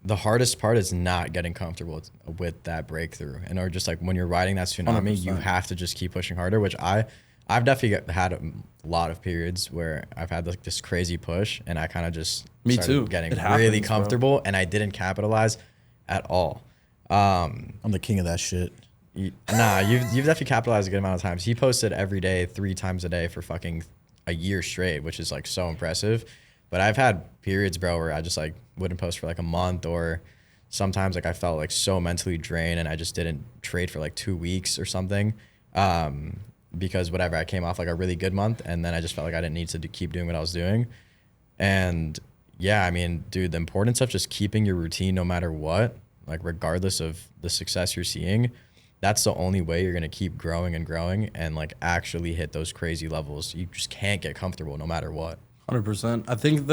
the hardest part is not getting comfortable with that breakthrough. And or just like when you're riding that tsunami, 100%. you have to just keep pushing harder, which I've definitely had a lot of periods where I've had like this crazy push and I kind of just started getting really comfortable, bro. And I didn't capitalize at all. I'm the king of that shit. Nah, you've definitely capitalized a good amount of times. He posted every day, 3 times a day for fucking a year straight, which is like so impressive. But I've had periods, bro, where I just like wouldn't post for like a month, or sometimes like I felt like so mentally drained and I just didn't trade for like 2 weeks or something. Because whatever, I came off like a really good month and then I just felt like I didn't need to keep doing what I was doing. And yeah, I mean, dude, the importance of just keeping your routine no matter what, like regardless of the success you're seeing, that's the only way you're going to keep growing and like actually hit those crazy levels. You just can't get comfortable no matter what. 100%. I think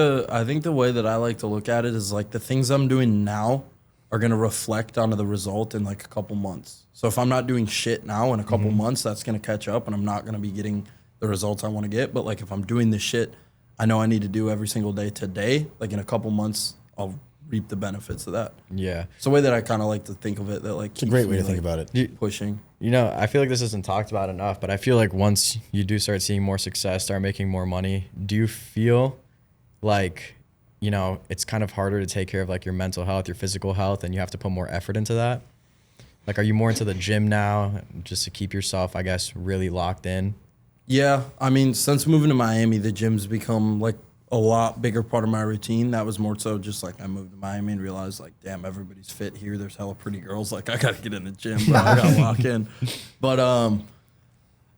the way that I like to look at it is like the things I'm doing now are going to reflect onto the result in like a couple months. So if I'm not doing shit now in a couple months, that's going to catch up and I'm not going to be getting the results I want to get. But like if I'm doing the shit I know I need to do every single day today, like in a couple months, I'll reap the benefits of that. Yeah. It's the way that I kind of like to think of it. That like It's a great way to think about it. Pushing. You know, I feel like this isn't talked about enough, but I feel like once you do start seeing more success, start making more money, do you feel like, you know, it's kind of harder to take care of like your mental health, your physical health, and you have to put more effort into that? Like, are you more into the gym now just to keep yourself, I guess, really locked in? Yeah. I mean, since moving to Miami, the gym's become like a lot bigger part of my routine. That was more so just like I moved to Miami and realized like, damn, everybody's fit here. There's hella pretty girls. Like I got to get in the gym, bro. I got to lock in. But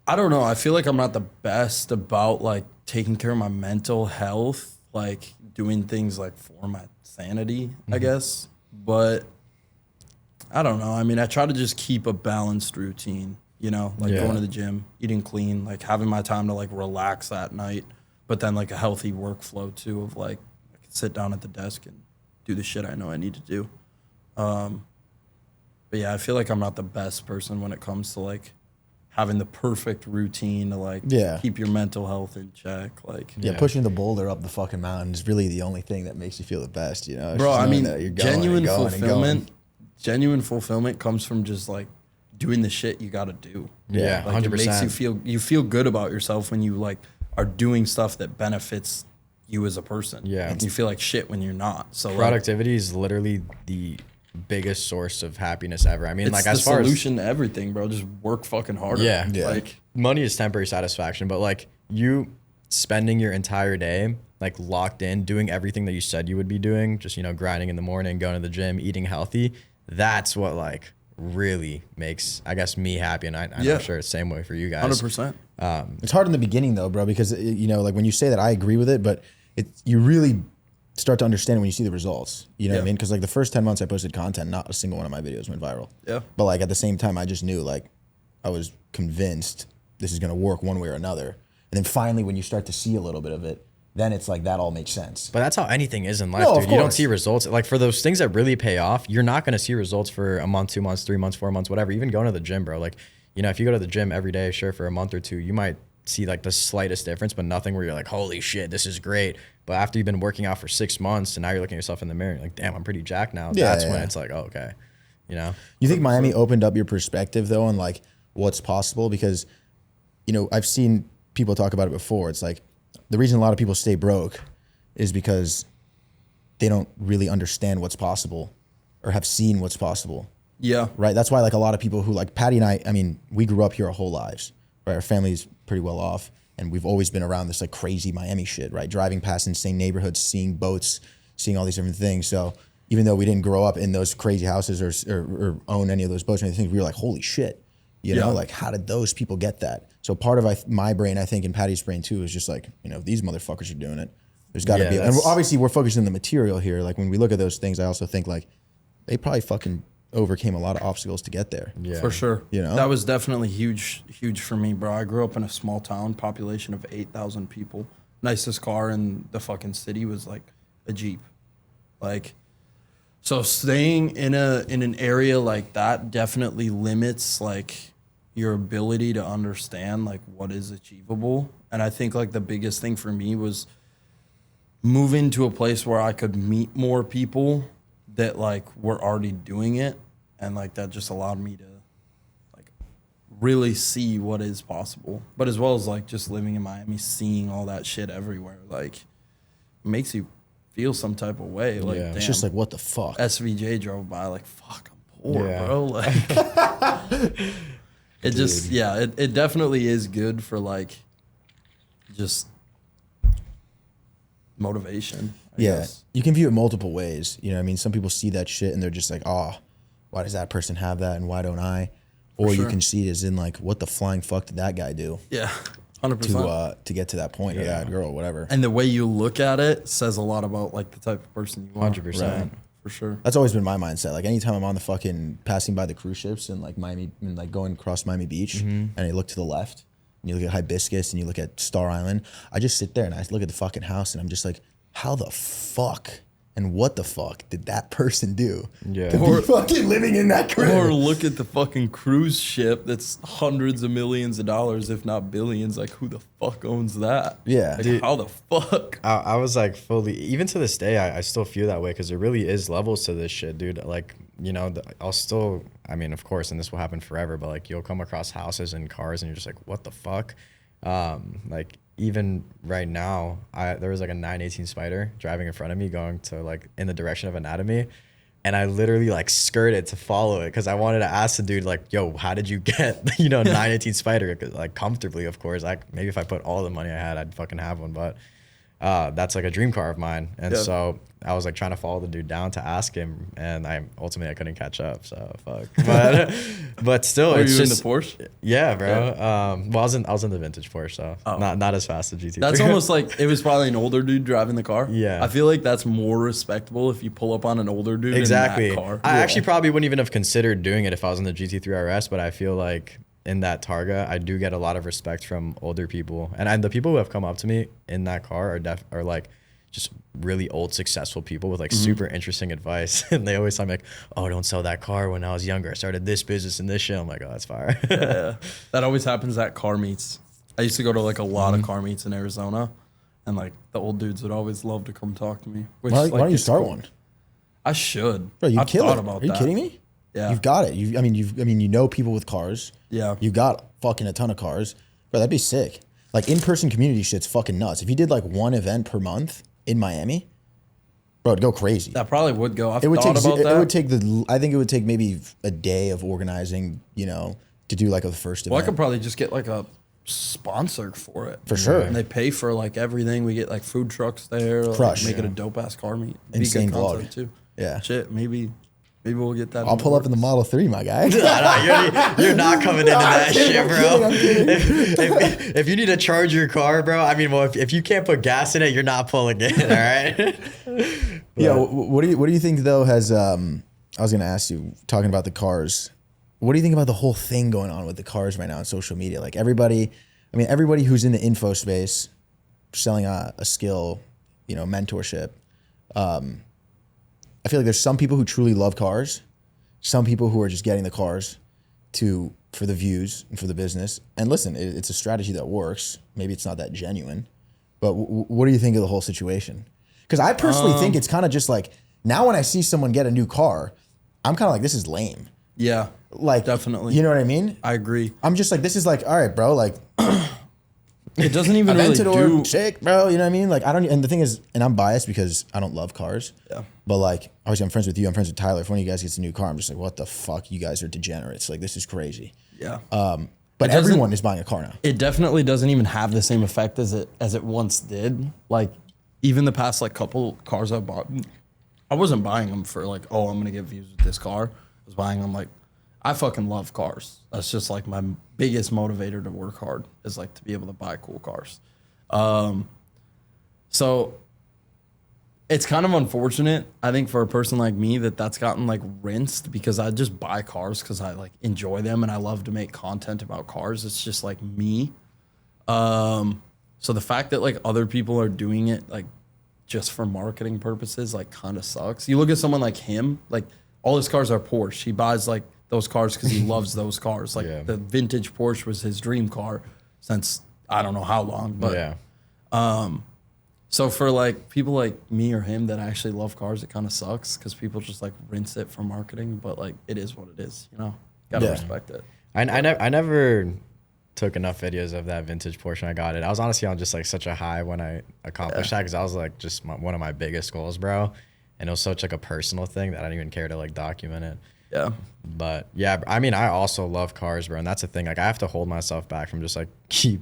I don't know. I feel like I'm not the best about like taking care of my mental health, like doing things like for my sanity, I guess. But I don't know. I mean, I try to just keep a balanced routine, you know, like going to the gym, eating clean, like having my time to like relax at night, but then like a healthy workflow too of like I can sit down at the desk and do the shit I know I need to do. But yeah, I feel like I'm not the best person when it comes to like having the perfect routine to like keep your mental health in check. Like pushing the boulder up the fucking mountain is really the only thing that makes you feel the best, you know? It's bro, I mean, genuine fulfillment comes from just like doing the shit you got to do. Yeah, like 100%. It makes you feel good about yourself when you like are doing stuff that benefits you as a person. Yeah. And you feel like shit when you're not. So productivity is literally the biggest source of happiness ever. I mean, it's like the as far solution to everything, bro. Just work fucking harder. Yeah. Like money is temporary satisfaction, but like you spending your entire day like locked in, doing everything that you said you would be doing, just, you know, grinding in the morning, going to the gym, eating healthy. That's what like really makes, I guess, me happy. And I'm sure it's the same way for you guys. 100%. It's hard in the beginning though, bro, because you know, like when you say that, I agree with it, but you really start to understand it when you see the results. You know what I mean? Because like the first 10 months I posted content, not a single one of my videos went viral. Yeah. But like at the same time, I just knew, like I was convinced this is gonna work one way or another. And then finally, when you start to see a little bit of it, then it's like that all makes sense. But that's how anything is in life, dude. You don't see results. Like for those things that really pay off, you're not going to see results for a month, 2 months, 3 months, 4 months, whatever. Even going to the gym, bro. Like, you know, if you go to the gym every day, sure, for a month or two, you might see like the slightest difference, but nothing where you're like, holy shit, this is great. But after you've been working out for 6 months and now you're looking at yourself in the mirror, you're like, damn, I'm pretty jacked now. That's when it's like, oh, okay, you know. You think Miami opened up your perspective though on like what's possible? Because, you know, I've seen people talk about it before. It's like the reason a lot of people stay broke is because they don't really understand what's possible or have seen what's possible. Yeah. Right. That's why like a lot of people who like Patty and I mean, we grew up here our whole lives, right? Our family's pretty well off and we've always been around this like crazy Miami shit, right? Driving past insane neighborhoods, seeing boats, seeing all these different things. So even though we didn't grow up in those crazy houses or own any of those boats or anything, we were like, holy shit, you know, like how did those people get that? So part of my brain, I think, and Patty's brain too, is just like, you know, these motherfuckers are doing it. There's got to be, and obviously we're focused on the material here. Like when we look at those things, I also think like they probably fucking overcame a lot of obstacles to get there. Yeah, for sure. You know, that was definitely huge for me, bro. I grew up in a small town, population of 8,000 people. Nicest car in the fucking city was like a Jeep. Like, so staying in an area like that definitely limits like your ability to understand like what is achievable. And I think like the biggest thing for me was moving to a place where I could meet more people that like were already doing it, and like that just allowed me to like really see what is possible. But as well as like just living in Miami, seeing all that shit everywhere, like it makes you feel some type of way. Like damn, it's just like what the fuck. SVJ drove by, like fuck, I'm poor, bro. Like it just it definitely is good for like just motivation. I guess. You can view it multiple ways. You know what I mean? Some people see that shit and they're just like, oh, why does that person have that and why don't I? Or you can see it as in like, what the flying fuck did that guy do? Yeah, 100%. To get to that point, or that girl, whatever. And the way you look at it says a lot about like the type of person you are. 100%. Right? For sure. That's always been my mindset. Like anytime I'm on the fucking passing by the cruise ships and like Miami, and like going across Miami Beach, and I look to the left and you look at Hibiscus and you look at Star Island, I just sit there and I look at the fucking house and I'm just like, how the fuck and what the fuck did that person do to be fucking living in that crib? Or look at the fucking cruise ship that's hundreds of millions of dollars, if not billions. Like, who the fuck owns that? Yeah. Like, Dude, how the fuck? I was like fully, even to this day, I still feel that way because there really is levels to this shit, dude. Like, you know, I'll still, I mean, of course, and this will happen forever, but like you'll come across houses and cars and you're just like, what the fuck? Like, even right now, there was like a 918 Spider driving in front of me going to like in the direction of Anatomy. And I literally like skirted to follow it because I wanted to ask the dude like, yo, how did you get, 918 Spider? Like comfortably, of course. Like maybe if I put all the money I had, I'd fucking have one. But that's like a dream car of mine. And so I was like trying to follow the dude down to ask him, and I couldn't catch up. So fuck. But still, Were it's you just in the Porsche? Yeah, bro. Well, I was in the vintage Porsche, so not as fast as GT3. That's almost like it was probably an older dude driving the car. Yeah. I feel like that's more respectable if you pull up on an older dude exactly. in that car. I actually probably wouldn't even have considered doing it if I was in the GT3 RS, but I feel like in that Targa, I do get a lot of respect from older people, and the people who have come up to me in that car are like just really old, successful people with like super interesting advice. And they always tell me like, oh, don't sell that car. When I was younger, I started this business and this shit. I'm like, oh, that's fire. Yeah. That always happens at car meets. I used to go to like a lot of car meets in Arizona, and like the old dudes would always love to come talk to me. Which, Why like, don't you start cool. one? I should. Bro, you I've kill thought it. about Are you that. kidding me? Yeah. You've got it. You know people with cars. Yeah. You got fucking a ton of cars. Bro, that'd be sick. Like in-person community shit's fucking nuts. If you did like one event per month in Miami, bro, it'd go crazy. That probably would go. I've It would thought take. about that. It would take I think it would take maybe a day of organizing. To do like a first event. Well, I could probably just get like a sponsor for it. For sure. And they pay for like everything. We get like food trucks there. Crush. Like, make it a dope ass car meet. Insane Be good vlog. content too. Yeah. Shit, maybe we'll get that. I'll pull up in the Model 3, my guy. You're not coming into that shit, bro. I'm kidding. If you need to charge your car, bro, I mean, well, if you can't put gas in it, you're not pulling in, all right? Yeah. What do you think though? Has I was gonna ask you, talking about the cars. What do you think about the whole thing going on with the cars right now on social media? Like everybody who's in the info space, selling a skill, mentorship. I feel like there's some people who truly love cars, some people who are just getting the cars for the views and for the business. And listen, it's a strategy that works. Maybe it's not that genuine, but what do you think of the whole situation? Because I personally think it's kind of just like, now when I see someone get a new car, I'm kind of like, this is lame. Yeah, Like, definitely. You know what I mean? I agree. I'm just like, this is like, all right, bro, like, It doesn't even really do. shake, bro. You know what I mean? Like, I don't. And the thing is, and I'm biased because I don't love cars. Yeah. But like, obviously, I'm friends with you. I'm friends with Tyler. If one of you guys gets a new car, I'm just like, what the fuck? You guys are degenerates. Like, this is crazy. Yeah. But everyone is buying a car now. It definitely doesn't even have the same effect as it once did. Like, even the past like couple cars I bought, I wasn't buying them for like, oh, I'm gonna get views with this car. I was buying them like, I fucking love cars. That's just like my biggest motivator to work hard is like to be able to buy cool cars. So it's kind of unfortunate, I think, for a person like me that's gotten like rinsed, because I just buy cars because I like enjoy them and I love to make content about cars. It's just like me. So the fact that like other people are doing it like just for marketing purposes like kind of sucks. You look at someone like him, like all his cars are Porsche. He buys like those cars because he loves those cars. Like the vintage Porsche was his dream car since I don't know how long. But so for like people like me or him that actually love cars, it kind of sucks because people just like rinse it for marketing. But like it is what it is, you know. Gotta respect it. I never took enough videos of that vintage Porsche when I got it. I was honestly on just like such a high when I accomplished that, because I was like just one of my biggest goals, bro. And it was such like a personal thing that I didn't even care to like document it. Yeah. But yeah, I mean, I also love cars, bro. And that's the thing. Like, I have to hold myself back from just like keep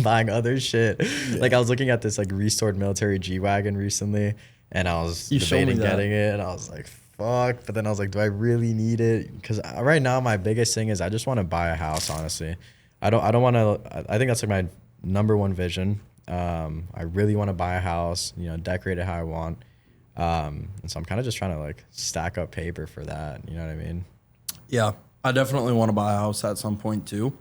buying other shit. Yeah. Like, I was looking at this like restored military G-Wagon recently, and I was debating getting it. And I was like, fuck. But then I was like, do I really need it? Because right now, my biggest thing is I just want to buy a house, honestly. I don't want to. I think that's like my number one vision. I really want to buy a house, you know, decorate it how I want. And so I'm kind of just trying to like stack up paper for that. You know what I mean? Yeah, I definitely want to buy a house at some point too.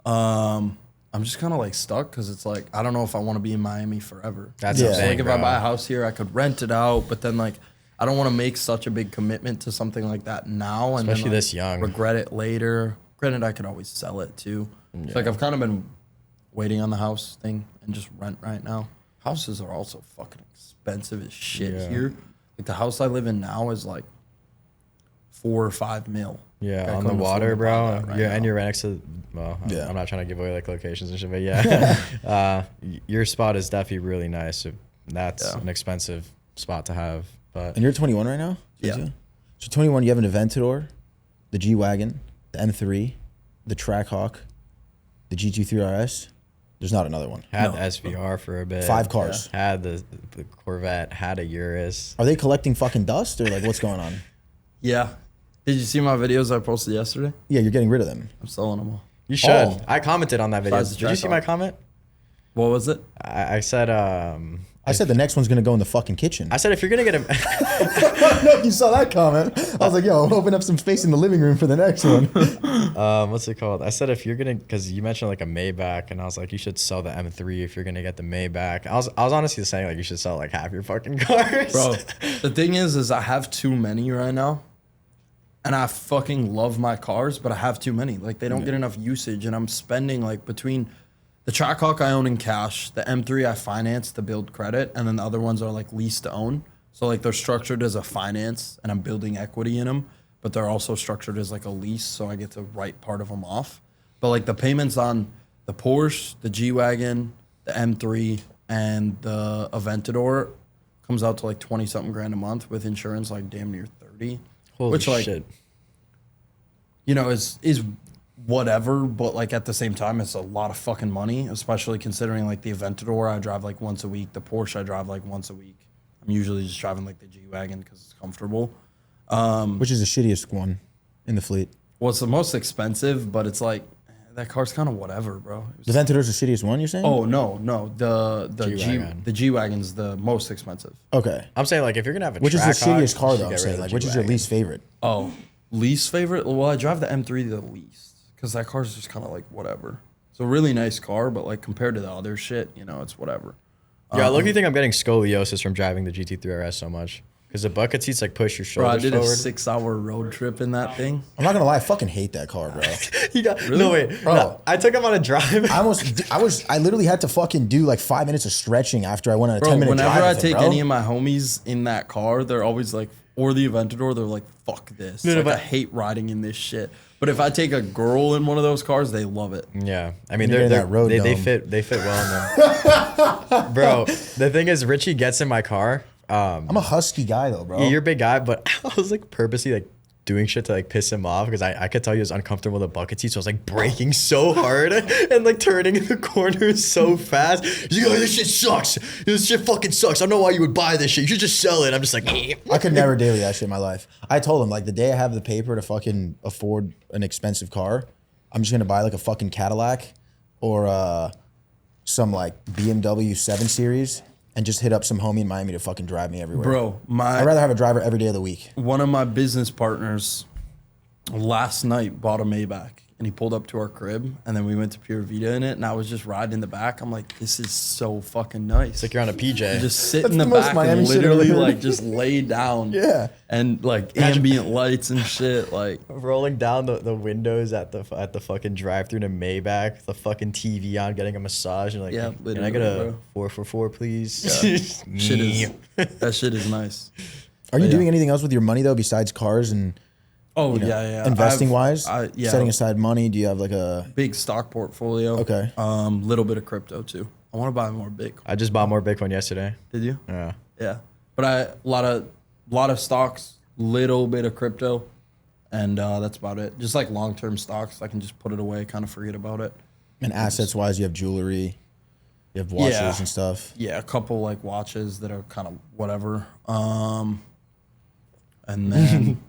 I'm just kind of like stuck because it's like, I don't know if I want to be in Miami forever. That's the thing, like if bro. I buy a house here, I could rent it out, but then like, I don't want to make such a big commitment to something like that now. And Especially then, like, this young. regret it later. Granted, I could always sell it too. Yeah. So like I've kind of been waiting on the house thing and just rent right now. Houses are also fucking expensive as shit here. Like the house I live in now is like 4 or 5 mil. Yeah, like on the water, bro. Right And you're right next to. Well, I'm not trying to give away like locations and shit, but yeah, your spot is definitely really nice. So that's an expensive spot to have. But And you're 21 right now? Yeah. So 21, you have an Aventador, the G-Wagon, the M3, the Trackhawk, the GT3 RS. There's not another one. Had the SVR for a bit. 5 cars. Yeah. Had the Corvette. Had a Urus. Are they collecting fucking dust or like what's going on? Yeah. Did you see my videos I posted yesterday? Yeah, you're getting rid of them. I'm selling them all. You should. Oh. I commented on that video. Besides the Did you see Trackhawk. my comment? What was it? I said. I said the next one's gonna go in the fucking kitchen. I said if you're gonna get a. No, you saw that comment. I was like, yo, open up some space in the living room for the next one. What's it called? I said if you're gonna, because you mentioned like a Maybach, and I was like, you should sell the M3 if you're gonna get the Maybach. I was honestly saying like you should sell like half your fucking cars, Bro, the thing is I have too many right now. And I fucking love my cars, but I have too many. Like they don't get enough usage, and I'm spending like between the Trackhawk I own in cash, the M3 I finance to build credit, and then the other ones are like lease to own. So like they're structured as a finance, and I'm building equity in them, but they're also structured as like a lease, so I get to write part of them off. But like the payments on the Porsche, the G-Wagon, the M3, and the Aventador comes out to like 20 something grand a month with insurance, like damn near 30. Holy which like, shit. you know, is whatever, but like at the same time, it's a lot of fucking money, especially considering like the Aventador I drive like once a week, the Porsche I drive like once a week. I'm usually just driving like the G-Wagon because it's comfortable. Which is the shittiest one in the fleet? Well, it's the most expensive, but it's like that car's kind of whatever, bro. The Aventador's the shittiest one, you're saying? Oh no, the G-Wagon. the G-Wagon's the most expensive. Okay. I'm saying like if you're gonna have a Which is the Trackhawk, shittiest car you should though? I'm get rid saying of the like, which is your G-Wagon. least favorite? Oh, least favorite? Well, I drive the M3 the least because that car's just kind of like whatever. It's a really nice car, but like compared to the other shit, you know, it's whatever. Yeah, look, you think I'm getting scoliosis from driving the GT3 RS so much? Because the bucket seats like push your Bro, I shoulders did forward. a 6-hour road trip in that thing. I'm not gonna lie, I fucking hate that car, bro. No wait, Bro. no, I took him on a drive. I literally had to fucking do like 5 minutes of stretching after I went on a Bro, 10-minute drive. whenever I with it, take bro. any of my homies in that car, they're always like, or the Aventador, they're like, fuck this. No, Like, but- I hate riding in this shit. But if I take a girl in one of those cars, they love it. Yeah, I mean You're they're, in that road they dome. fit well in them. Bro, the thing is, Richie gets in my car. I'm a husky guy though, bro. You're a big guy, but I was like purposely like doing shit to like piss him off because I could tell he was uncomfortable with the bucket seat, so I was like braking so hard and like turning in the corners so fast. He's like, oh, this shit sucks. This shit fucking sucks. I don't know why you would buy this shit. You should just sell it. I'm just like, I could never deal with that shit in my life. I told him like the day I have the paper to fucking afford an expensive car, I'm just gonna buy like a fucking Cadillac or some like BMW 7 Series and just hit up some homie in Miami to fucking drive me everywhere. Bro, I'd rather have a driver every day of the week. one of my business partners last night bought a Maybach and he pulled up to our crib and then we went to Pure Vita in it and I was just riding in the back. I'm like, this is so fucking nice. it's like you're on a PJ. You just sit That's in the the most back Miami and shit I've literally ever heard. like just lay down. Yeah. And like ambient lights and shit. Like, rolling down the windows at the fucking drive-through in a Maybach, the fucking TV on, getting a massage, and like, Yeah, can I get literally, a bro. 444, please? shit is, that shit is nice. Are you But doing yeah. anything else with your money though besides cars and Oh, you know, yeah. investing wise? Yeah. Setting aside money? Do you have like a Big stock portfolio. Okay. Little bit of crypto too. I want to buy more Bitcoin. I just bought more Bitcoin yesterday. Did you? Yeah. Yeah. But a lot of stocks, little bit of crypto, and that's about it. Just like long-term stocks, I can just put it away, kind of forget about it. and assets wise? You have jewelry, you have watches Yeah. and stuff. Yeah, a couple like watches that are kind of whatever. And then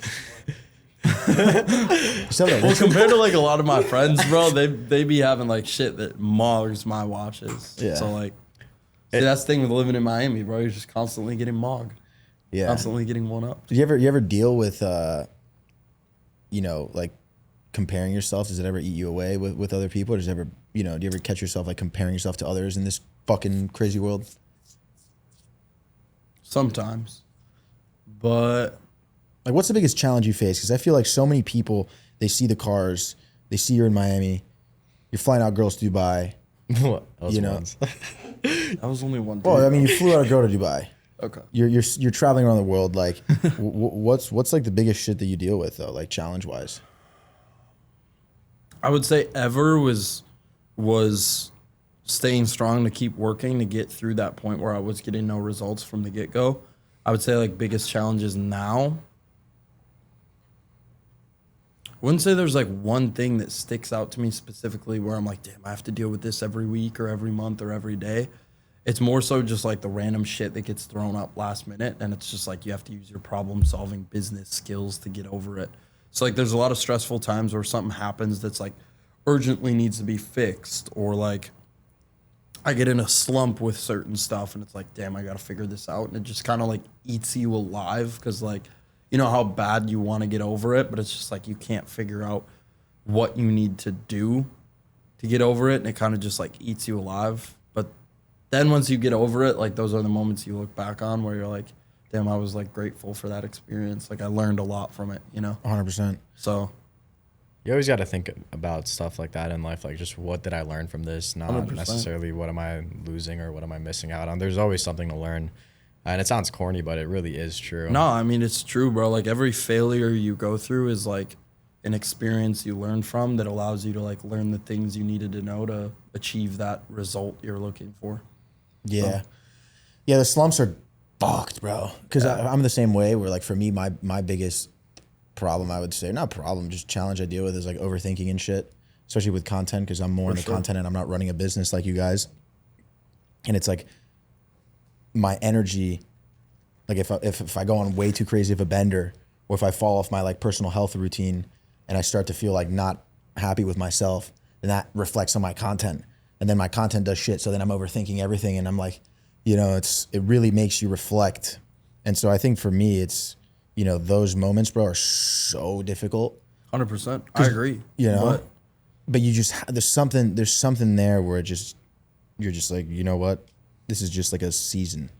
So that well, compared to like a lot of my friends, bro, they be having like shit that mogs my watches. Yeah. So like, see, that's the thing with living in Miami, bro. You're just constantly getting mogged, yeah. constantly getting one up. Do you ever deal with like comparing yourself? Does it ever eat you away with other people? Or does it ever do you ever catch yourself like comparing yourself to others in this fucking crazy world? Sometimes, but Like, what's the biggest challenge you face? Because I feel like so many people, they see the cars, they see you're in Miami, you're flying out girls to Dubai. What? Those You know. ones. that was only one. Well, dude. I mean, you flew out a girl to Dubai. Okay. You're traveling around the world. Like, what's like the biggest shit that you deal with though, like challenge wise? I would say ever was staying strong to keep working to get through that point where I was getting no results from the get go. I would say like biggest challenges now. I wouldn't say there's like one thing that sticks out to me specifically where I'm like, damn, I have to deal with this every week or every month or every day. It's more so just like the random shit that gets thrown up last minute. And it's just like you have to use your problem solving business skills to get over it. So like there's a lot of stressful times where something happens that's like urgently needs to be fixed, or like I get in a slump with certain stuff and it's like, damn, I got to figure this out. And it just kind of like eats you alive because like, you know how bad you want to get over it, but it's just like you can't figure out what you need to do to get over it. And it kind of just like eats you alive. But then once you get over it, like those are the moments you look back on where you're like, damn, I was like grateful for that experience. Like I learned a lot from it, you know? 100%. So You always got to think about stuff like that in life, like just what did I learn from this, not 100%. necessarily what am I losing or what am I missing out on. There's always something to learn, and it sounds corny, but it really is true. no, I mean, it's true, bro. Like every failure you go through is like an experience you learn from that allows you to like learn the things you needed to know to achieve that result you're looking for. Yeah. Yeah, the slumps are fucked, bro. Because I'm the same way where, like, for me, my biggest problem, I would say, not problem, just challenge I deal with is, like, overthinking and shit, especially with content because I'm more into content and I'm not running a business like you guys. And it's, like, my energy, like, if I go on way too crazy of a bender or if I fall off my, like, personal health routine and I start to feel, like, not happy with myself, then that reflects on my content. And then my content does shit, so then I'm overthinking everything, and I'm like, it really makes you reflect. And so I think for me, it's, those moments, bro, are so difficult. 100%. I agree. But you just, there's something there where you're just like, you know what? This is just like a season.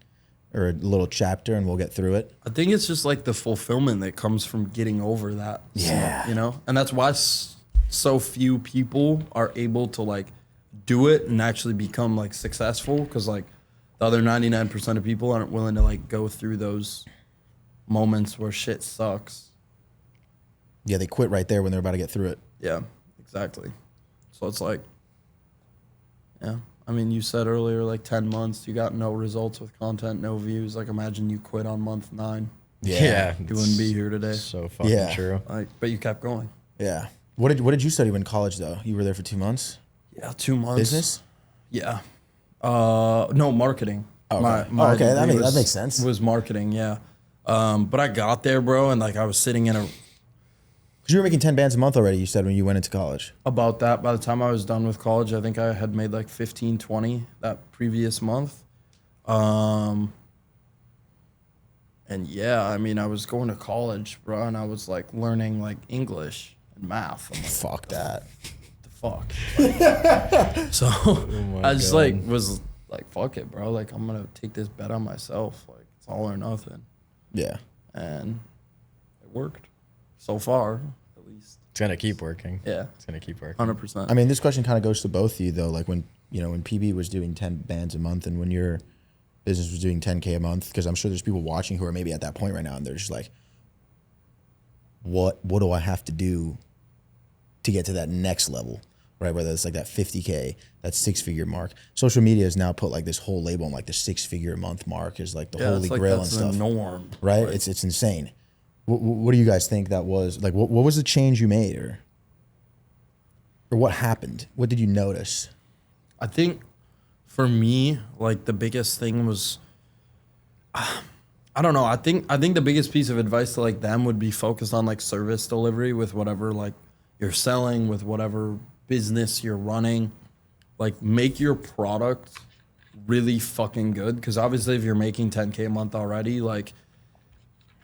or a little chapter and we'll get through it? I think it's just like the fulfillment that comes from getting over that. Yeah. You know? And that's why so few people are able to like do it and actually become like successful, because like the other 99% of people aren't willing to like go through those moments where shit sucks. Yeah, they quit right there when they're about to get through it. Yeah, exactly. So it's like, yeah. I mean, you said earlier, like 10 months, you got no results with content, no views. Like, imagine you quit on month 9. Yeah. You wouldn't be here today. So fucking Yeah. true. Like, but you kept going. Yeah. What did you study in college though? You were there for 2 months? Yeah, 2 months. Business? Yeah. No, marketing. Okay. My That degree makes sense. Was marketing, yeah. But I got there, bro, and like I was sitting in Because you were making 10 bands a month already, you said, when you went into college. about that. By the time I was done with college, I think I had made like 15, 20 that previous month. And yeah, I mean, I was going to college, bro, and I was like learning like English and math. I'm like, Fuck that. the fuck? Like, so I just like was like, fuck it, bro. Like, I'm going to take this bet on myself. Like, it's all or nothing. Yeah. And it worked so far, at least. It's gonna keep working. Yeah, It's gonna keep working. 100%. I mean, this question kind of goes to both of you though. Like when PB was doing 10 bands a month and when your business was doing 10K a month, because I'm sure there's people watching who are maybe at that point right now and they're just like, what do I have to do to get to that next level, right? Whether it's like that 50K, that 6-figure mark. Social media has now put like this whole label on like the 6-figure a month mark is like the holy like grail and that's stuff, the norm, right? Like, It's insane. What do you guys think that was? Like, what was the change you made, or what happened? What did you notice? I think for me, like the biggest thing was, I don't know. I think the biggest piece of advice to like them would be focused on like service delivery with whatever like you're selling, with whatever business you're running. Like, make your product really fucking good, because obviously if you're making 10K a month already, like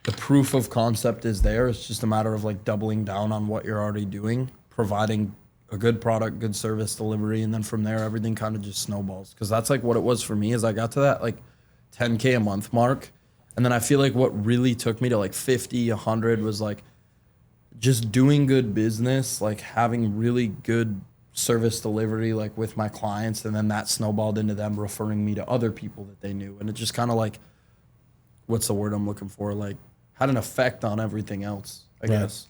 the proof of concept is there. It's just a matter of like doubling down on what you're already doing, providing a good product, good service delivery, and then from there everything kind of just snowballs. Because that's like what it was for me, is I got to that like 10K a month mark, and then I feel like what really took me to like 50, 100 was like just doing good business, like having really good service delivery like with my clients, and then that snowballed into them referring me to other people that they knew, and it just kind of like, what's the word I'm looking for, like had an effect on everything else, I guess.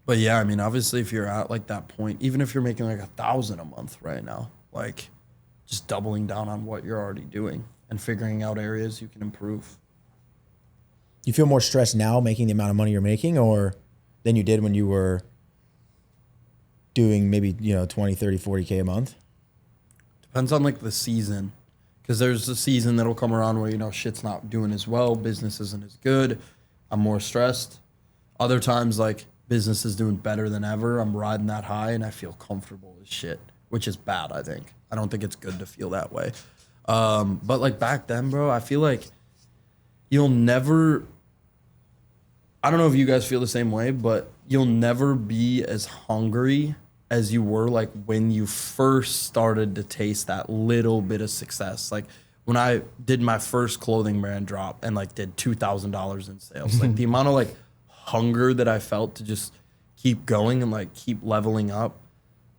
But yeah, I mean, obviously if you're at like that point, even if you're making like 1,000 a month right now, like just doubling down on what you're already doing and figuring out areas you can improve. You feel more stressed now making the amount of money you're making, or than you did when you were doing maybe, 20, 30, 40K a month? Depends on like the season. Because there's a season that'll come around where, shit's not doing as well, business isn't as good, I'm more stressed. Other times, like, business is doing better than ever, I'm riding that high, and I feel comfortable as shit, which is bad, I think. I don't think it's good to feel that way. But, like, back then, bro, I feel like you'll never... I don't know if you guys feel the same way, but you'll never be as hungry as you were like when you first started to taste that little bit of success. Like when I did my first clothing brand drop and like did $2,000 in sales, like the amount of like hunger that I felt to just keep going and like keep leveling up.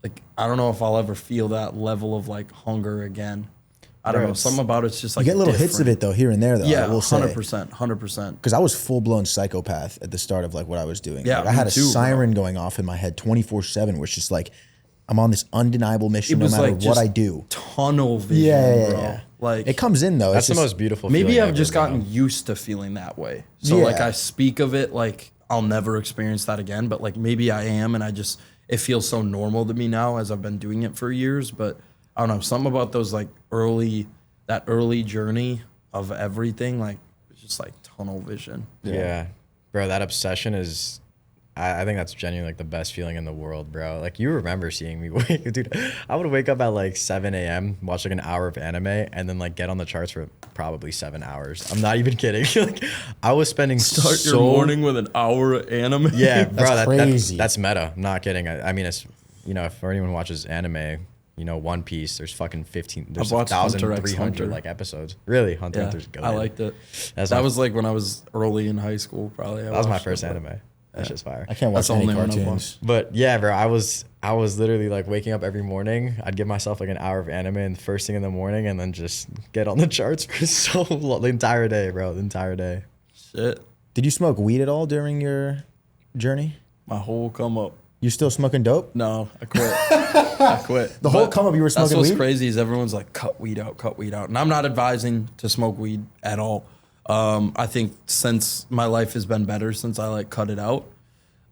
Like, I don't know if I'll ever feel that level of like hunger again. I don't know. Something about it's just like you get little hits of it though, here and there though. Yeah, I will say. 100%. Because I was full blown psychopath at the start of like what I was doing. Yeah, like, I had me a too, siren going off in my head 24/7, where it's just like I'm on this undeniable mission It no was matter like what just I do. tunnel vision, Yeah, bro. yeah. Like It comes in though. That's It's the just, most beautiful maybe feeling I've ever, just gotten bro. used to feeling that way. So like Yeah. I speak of it like I'll never experience that again, but like maybe I am, and it feels so normal to me now as I've been doing it for years. But I don't know, something about those like early journey of everything, like it's just like tunnel vision. Yeah. Bro, that obsession is, I think that's genuinely like the best feeling in the world, bro. Like, you remember seeing me dude, I would wake up at like 7 a.m., watch like an hour of anime, and then like get on the charts for probably 7 hours. I'm not even kidding. Like, I was spending Start your morning with an hour of anime. Yeah, bro, That's crazy. that's meta. I'm not kidding. I mean, it's, if anyone watches anime, One Piece. There's fucking 15. There's watched Hunter x 1,300 Hunter. like episodes. Really, Hunter x Hunter's good. I liked it. That was like when I was early in high school, probably. That was my first anime. That's just fire. I can't watch any cartoons. But yeah, bro, I was literally like waking up every morning. I'd give myself like an hour of anime and first thing in the morning, and then just get on the charts for so long, the entire day, bro. The entire day. Shit. Did you smoke weed at all during your journey? My whole come up. You still smoking dope? No, I quit. I quit. The whole come up you were smoking weed? That's what's crazy is everyone's like, cut weed out. And I'm not advising to smoke weed at all. I think since my life has been better since I like cut it out.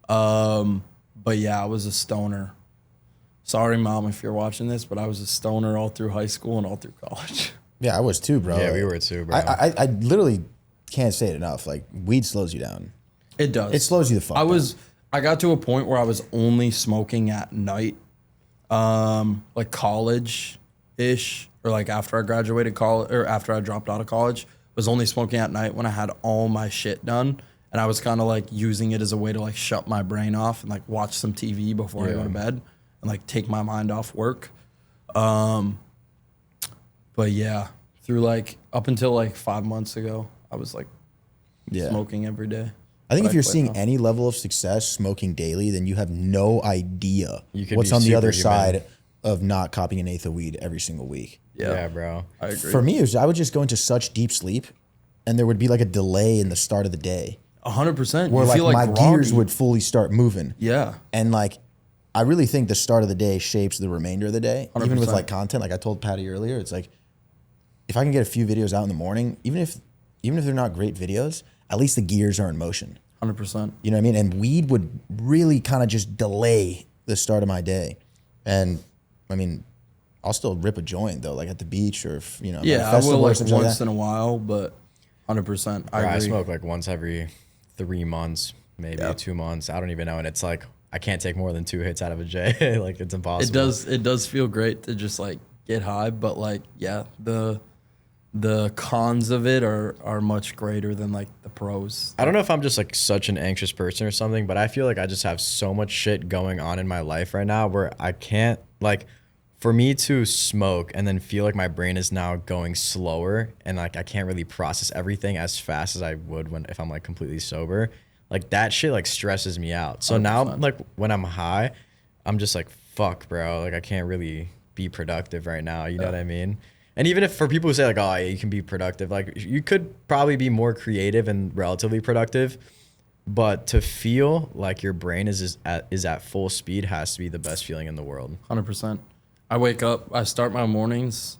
But yeah, I was a stoner. Sorry, Mom, if you're watching this, but I was a stoner all through high school and all through college. Yeah, I was too, bro. Yeah, we were too, bro. I literally can't say it enough. Like, weed slows you down. It does. It slows you the fuck down. I got to a point where I was only smoking at night, like college-ish, or like after I graduated college, or after I dropped out of college, was only smoking at night when I had all my shit done. And I was kind of like using it as a way to like shut my brain off and like watch some TV before I go to bed and like take my mind off work. But yeah, through like up until like 5 months ago, I was like smoking every day. I think if you're seeing any level of success smoking daily, then you have no idea what's on the other side of not copying an eighth of weed every single week. Yeah, bro. I agree. For me, I would just go into such deep sleep, and there would be like a delay in the start of the day. 100%. Where like my gears would fully start moving. Yeah. And like, I really think the start of the day shapes the remainder of the day. 100%. Even with like content, like I told Patty earlier, it's like, if I can get a few videos out in the morning, even if they're not great videos, at least the gears are in motion. 100%. You know what I mean? And weed would really kind of just delay the start of my day. And I mean, I'll still rip a joint though, like at the beach or if, yeah, I will like once in a while, but 100%. I agree. I smoke like once every 3 months, maybe 2 months. I don't even know. And it's like, I can't take more than 2 hits out of a J. Like it's impossible. It does feel great to just like get high, but like, yeah, the cons of it are much greater than like the pros. I don't know if I'm just like such an anxious person or something, but I feel like I just have so much shit going on in my life right now where I can't like, for me to smoke and then feel like my brain is now going slower and like I can't really process everything as fast as I would if I'm like completely sober. Like that shit like stresses me out. So 100%. Now like when I'm high, I'm just like, fuck, bro. Like I can't really be productive right now. You know what I mean? And even if for people who say like, oh, yeah, you can be productive, like you could probably be more creative and relatively productive, but to feel like your brain is at full speed has to be the best feeling in the world. 100%. I wake up, I start my mornings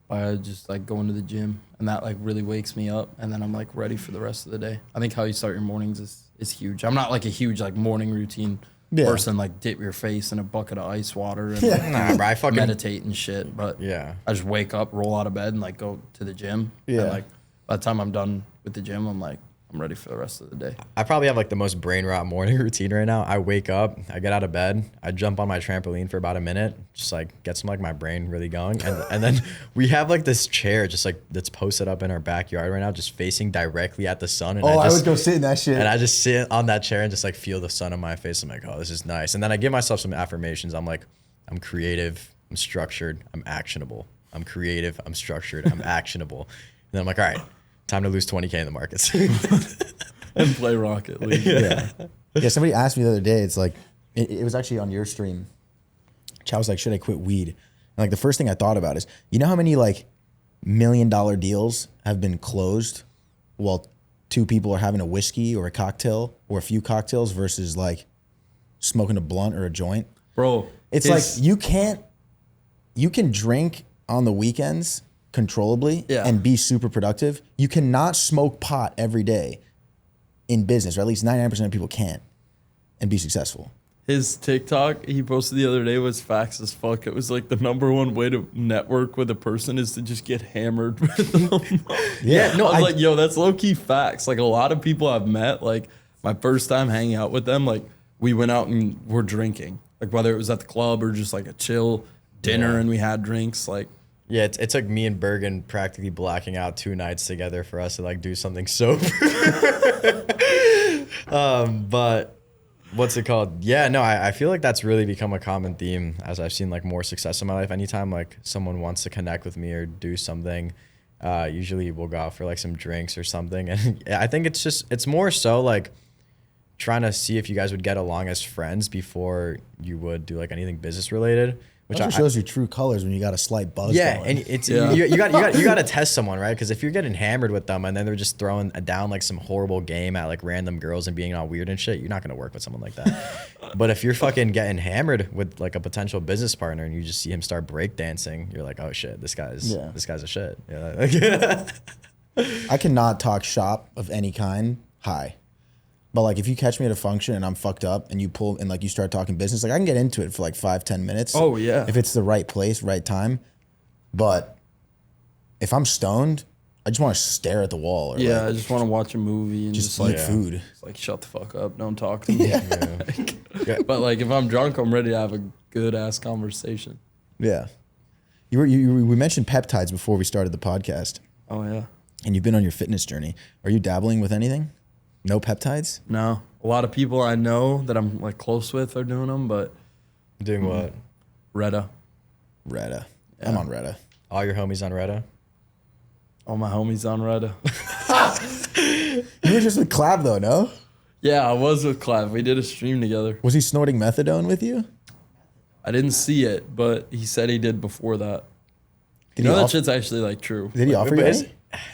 by just like going to the gym, and that like really wakes me up, and then I'm like ready for the rest of the day. I think how you start your mornings is huge. I'm not like a huge like morning routine person, like dip your face in a bucket of ice water and nah, bro, I fucking meditate and shit. But I just wake up, roll out of bed, and like go to the gym. Yeah. And like by the time I'm done with the gym, I'm like, I'm ready for the rest of the day. I probably have like the most brain rot morning routine right now. I wake up, I get out of bed, I jump on my trampoline for about a minute, just like get some like my brain really going. And then we have like this chair just like that's posted up in our backyard right now, just facing directly at the sun. And I would go sit in that shit. And I just sit on that chair and just like feel the sun on my face. I'm like, oh, this is nice. And then I give myself some affirmations. I'm like, I'm creative, I'm structured, I'm actionable. I'm creative, I'm structured, I'm actionable. And then I'm like, all right, time to lose 20K in the markets. And play Rocket League. Yeah, somebody asked me the other day, it's like, it was actually on your stream. Chow was like, should I quit weed? And like the first thing I thought about is, you know how many like $1 million deals have been closed while two people are having a whiskey or a cocktail or a few cocktails versus like smoking a blunt or a joint? Bro, it's like you can drink on the weekends controllably and be super productive. You cannot smoke pot every day in business, or at least 99% of people can't, and be successful. His TikTok he posted the other day was facts as fuck. It was like the #1 way to network with a person is to just get hammered with them. I was like, yo, that's low-key facts. Like a lot of people I've met, like my first time hanging out with them, like we went out and we're drinking. Like whether it was at the club or just like a chill dinner and we had drinks, like yeah, it took me and Bergen practically blacking out 2 nights together for us to like do something sober. But what's it called? Yeah, no, I feel like that's really become a common theme as I've seen like more success in my life. Anytime like someone wants to connect with me or do something, usually we'll go out for like some drinks or something. And I think it's more so like trying to see if you guys would get along as friends before you would do like anything business related. Which That shows your true colors when you got a slight buzz. yeah, going. and it's you got to test someone, right? Because if you're getting hammered with them and then they're just throwing down like some horrible game at like random girls and being all weird and shit, you're not gonna work with someone like that. But if you're fucking getting hammered with like a potential business partner and you just see him start breakdancing, you're like, oh shit, this guy's a shit. Yeah. I cannot talk shop of any kind high. But like if you catch me at a function and I'm fucked up and you pull and like you start talking business, like I can get into it for like 5-10 minutes. Oh yeah. If it's the right place, right time. But if I'm stoned, I just want to stare at the wall. Or I just want to watch a movie and just eat like food. Just like shut the fuck up, don't talk to me. But like if I'm drunk, I'm ready to have a good ass conversation. Yeah. We mentioned peptides before we started the podcast. Oh yeah. And you've been on your fitness journey. Are you dabbling with anything? No peptides? No. A lot of people I know that I'm like close with are doing them, but Doing what? Retta. Retta. Yeah. I'm on Retta. All your homies on Reddit? All my homies on Retta. You were just with Clav though, no? Yeah, I was with Clive. We did a stream together. Was he snorting methadone with you? I didn't see it, but he said he did before that. Did You know he that off- shit's actually like true. Did he offer But you is any?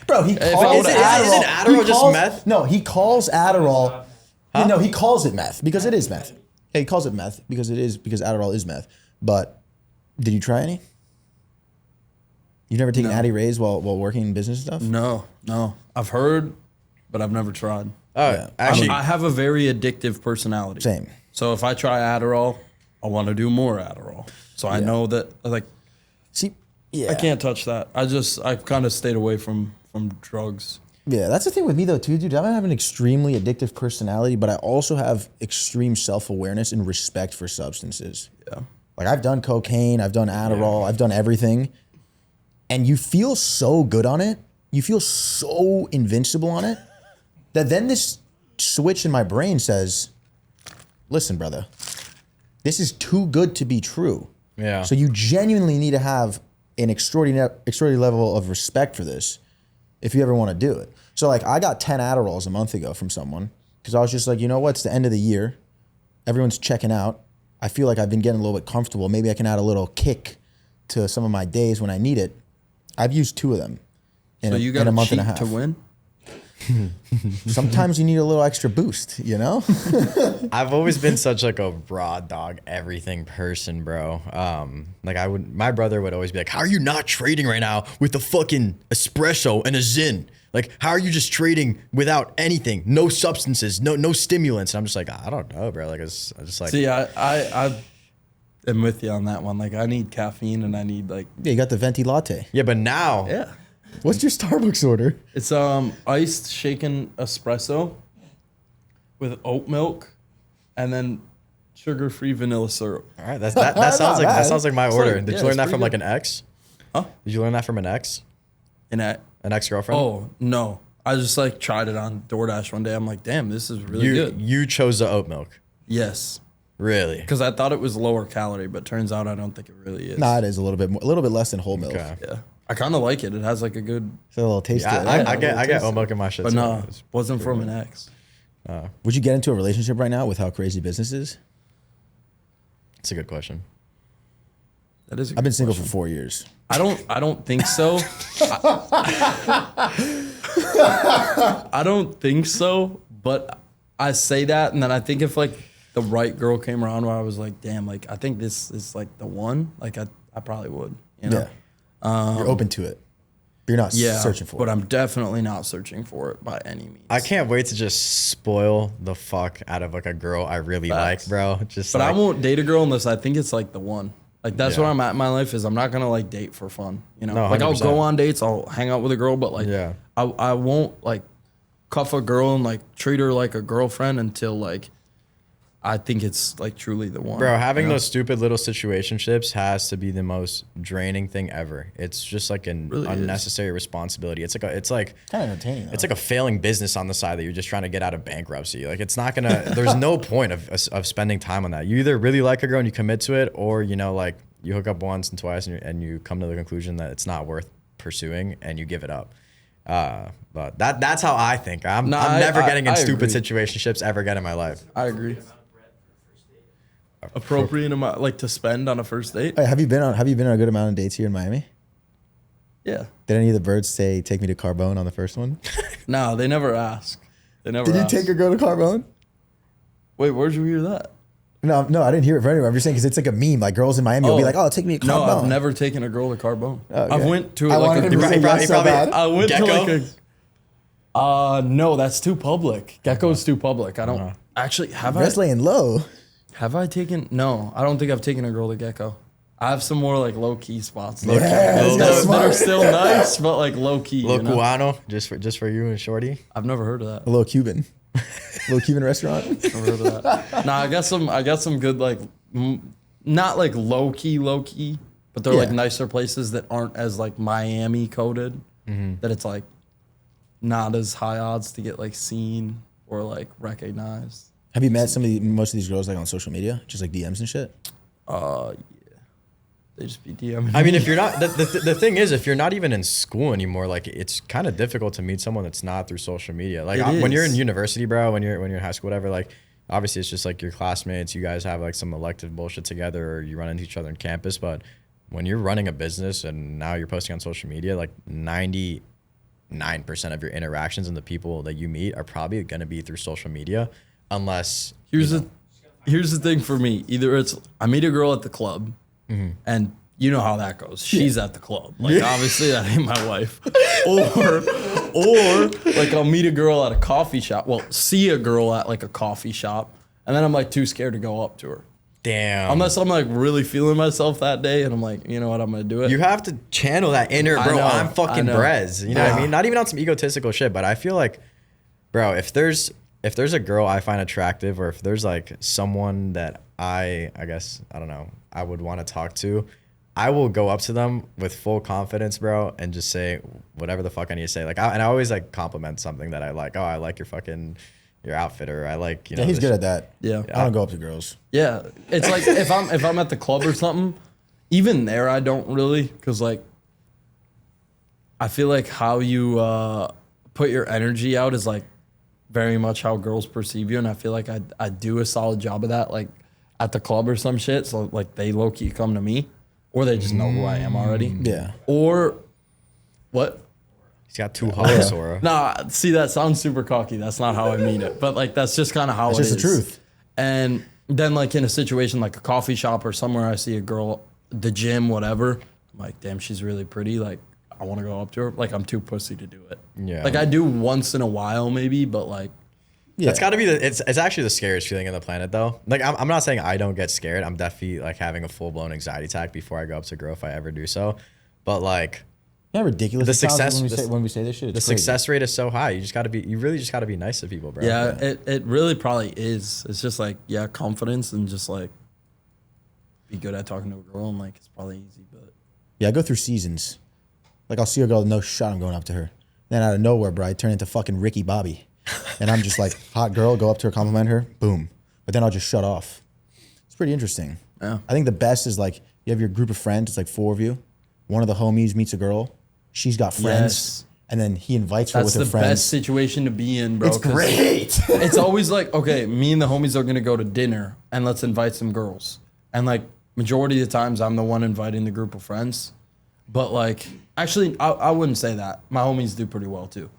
Bro, he If calls it- Adderall. isn't Adderall he just calls- meth? No, he calls Adderall. No, he calls it meth because it is meth. Yeah, he calls it meth because because Adderall is meth. But did you try any? You've never taken Addy Rays while working in business stuff? No. I've heard, but I've never tried. Oh, Yeah. actually, I have a very addictive personality. Same. So if I try Adderall, I want to do more Adderall. So I know that like See, yeah. I can't touch that. I've kind of stayed away from drugs. Yeah, that's the thing with me though too, dude. I have an extremely addictive personality, but I also have extreme self-awareness and respect for substances. Yeah. Like I've done cocaine, I've done Adderall, I've done everything. And you feel so good on it. You feel so invincible on it that then this switch in my brain says, listen, brother, this is too good to be true. Yeah. So you genuinely need to have an extraordinary level of respect for this if you ever want to do it. So like I got 10 Adderalls a month ago from someone because I was just like, you know what? It's the end of the year. Everyone's checking out. I feel like I've been getting a little bit comfortable. Maybe I can add a little kick to some of my days when I need it. I've used 2 of them in, So a, you in got a month and a cheat half. to win? Sometimes you need a little extra boost, you know? I've always been such like a raw dog everything person, bro. My brother would always be like, how are you not trading right now with a fucking espresso and a Zin? Like, how are you just trading without anything? No substances, no stimulants. And I'm just like, I don't know, bro. Like, I just like, See, I am with you on that one. Like I need caffeine and I need like Yeah, you got the venti latte. yeah, but now, yeah. What's your Starbucks order? It's iced shaken espresso with oat milk and then sugar-free vanilla syrup. all right, that sounds like my order. like- Did yeah, you learn it's that pretty from like good. an ex? Huh? Did you learn that from an ex? And I An ex-girlfriend? oh no, I just like tried it on DoorDash one day. I'm like, damn, this is really good. You chose the oat milk. Yes, Really? because I thought it was lower calorie, but turns out I don't think it really is. Nah, it is a little bit less than whole milk. Okay. Yeah, I kind of like it. It has like a good, It's a little taste to it. I right? get oat milk in my shit but too. no, It's wasn't pretty from good. an ex. Would you get into a relationship right now with how crazy business is? It's a good question. That is. I've been single for 4 years. I don't think so. I don't think so, but I say that, and then I think if like the right girl came around where I was like, damn, like I think this is like the one, like I probably would, you know? Yeah. You're open to it. You're not Yeah, searching for but it. I'm definitely not searching for it by any means. I can't wait to just spoil the fuck out of like a girl I really Facts. like, bro. Just But like, I won't date a girl unless I think it's like the one. Like that's Yeah. where I'm at in my life is I'm not gonna like date for fun. You know, No, like I'll 100%. go on dates, I'll hang out with a girl, but like Yeah. I won't like cuff a girl and like treat her like a girlfriend until like I think it's like truly the one. Bro, having those stupid little situationships has to be the most draining thing ever. It's just like an unnecessary responsibility. It's like Kind of entertaining. Though. it's like a failing business on the side that you're just trying to get out of bankruptcy. Like it's not gonna. There's no point of spending time on that. You either really like a girl and you commit to it, or you know, like you hook up once and twice and you come to the conclusion that it's not worth pursuing and you give it up. But that's how I think. I'm never getting in stupid situationships ever again in my life. I agree. Appropriate amount, like to spend on a first date. Hey, have you been on a good amount of dates here in Miami? Yeah. Did any of the birds say take me to Carbone on the first one? No, they never ask. They never. Did you take your girl to Carbone? Wait, where'd you hear that? No, I didn't hear it from anyone. I'm just saying because it's like a meme. Like girls in Miami will be like, "Oh, take me to Carbone." No, I've never taken a girl to Carbone. Okay. I've went to I like wanted a. him to say yes so bad. I went Gecko? to like a. No, that's too public. Gecko's too public. I don't actually have Brett's laying low. Have I taken? No, I don't think I've taken a girl to Gecko. I have some more like low key spots. Yeah, that's that are smart. still nice, but like low key. Little You know? Cubano, just for you and Shorty. I've never heard of that. A little Cuban restaurant. Never heard of that. Nah, I got some good like, not like low key, but they're like nicer places that aren't as like Miami coded. That it's like not as high odds to get like seen or like recognized. Have you met most of these girls like on social media, just like DMs and shit? Yeah. They just be DMing. I mean, if you're not, the thing is, if you're not even in school anymore, like it's kind of difficult to meet someone that's not through social media. Like when you're in university, bro, when you're in high school, whatever, like obviously it's just like your classmates, you guys have like some elective bullshit together or you run into each other on campus. But when you're running a business and now you're posting on social media, like 99% of your interactions and the people that you meet are probably going to be through social media. Unless here's the thing for me. Either it's I meet a girl at the club, and you know how that goes. She's at the club. Like obviously that ain't my wife. or like I'll meet a girl at a coffee shop. Well, see a girl at like a coffee shop, and then I'm like too scared to go up to her. damn. Unless I'm like really feeling myself that day, and I'm like, you know what, I'm gonna do it. You have to channel that inner, bro. know, I'm fucking I know. Brez. You know what I mean? Not even on some egotistical shit, but I feel like, bro, if there's a girl I find attractive, or if there's like someone that I guess, I don't know, I would want to talk to, I will go up to them with full confidence, bro, and just say whatever the fuck I need to say. Like, I always like compliment something that I like. Oh, I like your outfit, or I like, you know. Yeah, he's good at that. Yeah. I don't go up to girls. Yeah, it's like if I'm at the club or something, even there I don't really, because like I feel like how you put your energy out is like very much how girls perceive you, and I feel like I do a solid job of that, like at the club or some shit. So like they low key come to me, or they just know who I am already. Yeah. Or what? He's got two hawks, Sora. Nah, see, that sounds super cocky. That's not how I mean it. But like that's just kind of how It's it just is. the truth. And then like in a situation like a coffee shop or somewhere, I see a girl, the gym, whatever. I'm like, damn, she's really pretty. Like I want to go up to her. Like I'm too pussy to do it. Yeah. Like I do once in a while maybe, but like. Yeah. That's got to be it's actually the scariest feeling on the planet, though. Like, I'm not saying I don't get scared. I'm definitely like having a full blown anxiety attack before I go up to a girl if I ever do so. But like, Yeah, ridiculous. The it sounds success- when we say this shit. It's the crazy. success rate is so high. You really just got to be nice to people, bro. Yeah, it really probably is. It's just like, yeah, confidence and just like be good at talking to a girl, and like it's probably easy, but Yeah, I go through seasons. Like I'll see a girl, no shot, I'm going up to her. Then out of nowhere, bro, I turn into fucking Ricky Bobby. And I'm just like, hot girl, go up to her, compliment her, boom. But then I'll just shut off. It's pretty interesting. Yeah. I think the best is like, you have your group of friends, it's like 4 of you. One of the homies meets a girl. She's got friends. Yes. And then he invites her that's with the her friends. best situation to be in, bro. It's 'cause great. It's always like, okay, me and the homies are gonna go to dinner and let's invite some girls. And like majority of the times I'm the one inviting the group of friends. But like, actually, I wouldn't say that. My homies do pretty well too.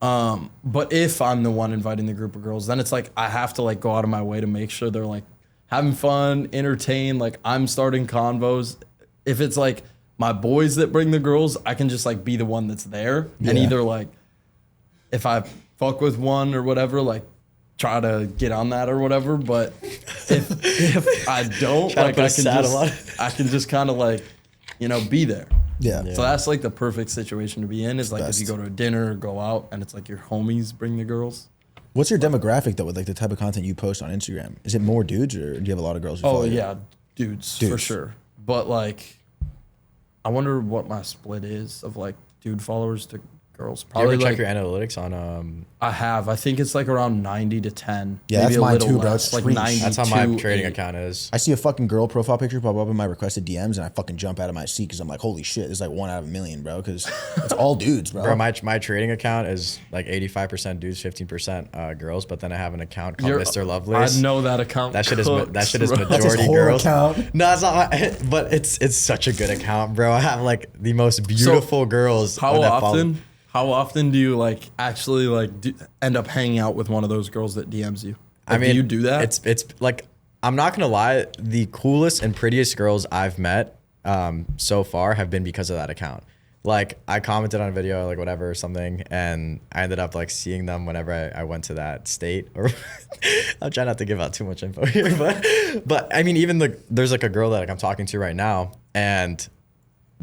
But if I'm the one inviting the group of girls, then it's like I have to like go out of my way to make sure they're like having fun, entertained. Like I'm starting convos. If it's like my boys that bring the girls, I can just like be the one that's there and Yeah. either like if I fuck with one or whatever, like try to get on that or whatever. But if I don't, Try to like put a saddle on. I can just kind of like, you know, be there. Yeah. So that's like the perfect situation to be in, is like if you Best. go to a dinner or go out and it's like your homies bring the girls. What's your demographic though with like the type of content you post on Instagram? Is it more dudes or do you have a lot of girls who follow you? Yeah, dudes for sure. But like, I wonder what my split is of like dude followers to girls. Probably Probably check like your analytics on I have. I think it's like around 90 to 10. Yeah, maybe that's a mine little too, bro. less, It's like freaks. 92. That's how my trading account is. I see a fucking girl profile picture pop up in my requested DMs and I fucking jump out of my seat because I'm like, holy shit, it's like 1 out of a million, bro. Because it's all dudes, bro. Bro, my trading account is like 85% dudes, 15% girls. But then I have an account called Mr. Lovelace. I know that account. That shit is cooks, bro. That's his majority whole girls. account. No, it's not. But it's such a good account, bro. I have like the most beautiful girls. How often do you like actually like end up hanging out with one of those girls that DMs you? Like, I mean, do you do that? It's like, I'm not gonna lie, the coolest and prettiest girls I've met so far have been because of that account. Like, I commented on a video, like whatever or something, and I ended up like seeing them whenever I went to that state. Or I'm trying not to give out too much info here, but I mean, even there's like a girl that like I'm talking to right now, and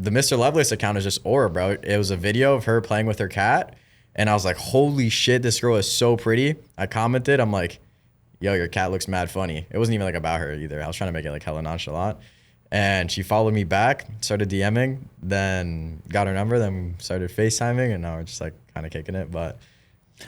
the Mr. Lovelace account is just aura, bro. It was a video of her playing with her cat, and I was like, holy shit, this girl is so pretty. I commented, I'm like, yo, your cat looks mad funny. It wasn't even like about her either. I was trying to make it like hella nonchalant. And she followed me back, started DMing, then got her number, then started FaceTiming, and now we're just like kind of kicking it. But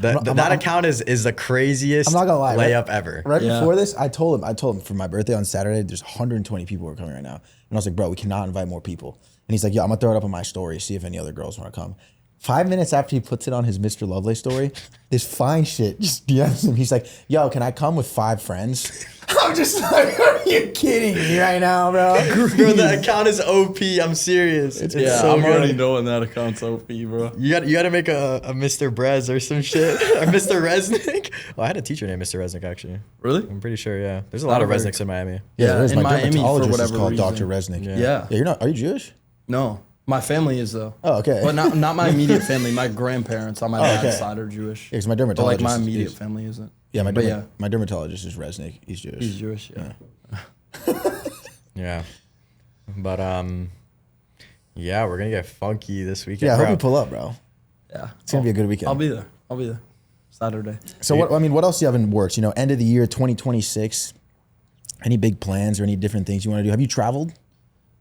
that account is the craziest I'm not gonna lie, layup ever. Right before this, I told him for my birthday on Saturday, there's 120 people who are coming right now. And I was like, bro, we cannot invite more people. And he's like, yo, I'm gonna throw it up on my story, see if any other girls wanna come. 5 minutes after he puts it on his Mr. Lovelace story, this fine shit just DMs him. He's like, yo, can I come with 5 friends? I'm just like, are you kidding me right now, bro? Bro, that account is OP. I'm serious. It's so I'm good. already knowing that account's OP, bro. You got to make a Mr. Brez or some shit. Or Mr. Resnick. Oh, I had a teacher named Mr. Resnick, actually. Really? I'm pretty sure, yeah. There's a lot of Resnicks in Miami. Yeah, there is. in My Miami, for dermatologist whatever is called reason. Dr. Resnick. Yeah. You're not, are you Jewish? No. My family is though. Oh, okay. But not my immediate family. My grandparents on my dad's side are Jewish. Yeah, because my But like dermatologist my immediate family isn't. Yeah, my But my dermatologist is Resnick. He's Jewish. He's Jewish, yeah. Yeah. But, yeah, we're going to get funky this weekend. Yeah, I hope bro. you pull up, bro. Yeah. It's going to be a good weekend. I'll be there. Saturday. So what else do you have in works? You know, end of the year, 2026. Any big plans or any different things you want to do? Have you traveled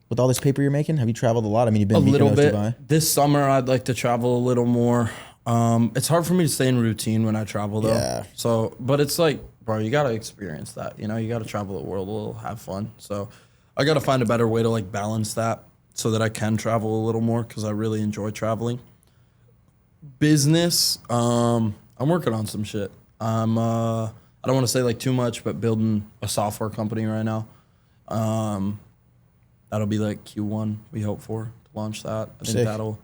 with all this paper you're making? Have you traveled a lot? I mean, you've been A little Mykonos, bit. Dubai. This summer, I'd like to travel a little more. It's hard for me to stay in routine when I travel, though. Yeah. So, but it's like, bro, you gotta experience that. You know, you gotta travel the world a little, have fun. So, I gotta find a better way to like balance that so that I can travel a little more because I really enjoy traveling. Business, I'm working on some shit. I don't want to say like too much, but building a software company right now. That'll be like Q1 we hope for to launch that. I think Sick. that'll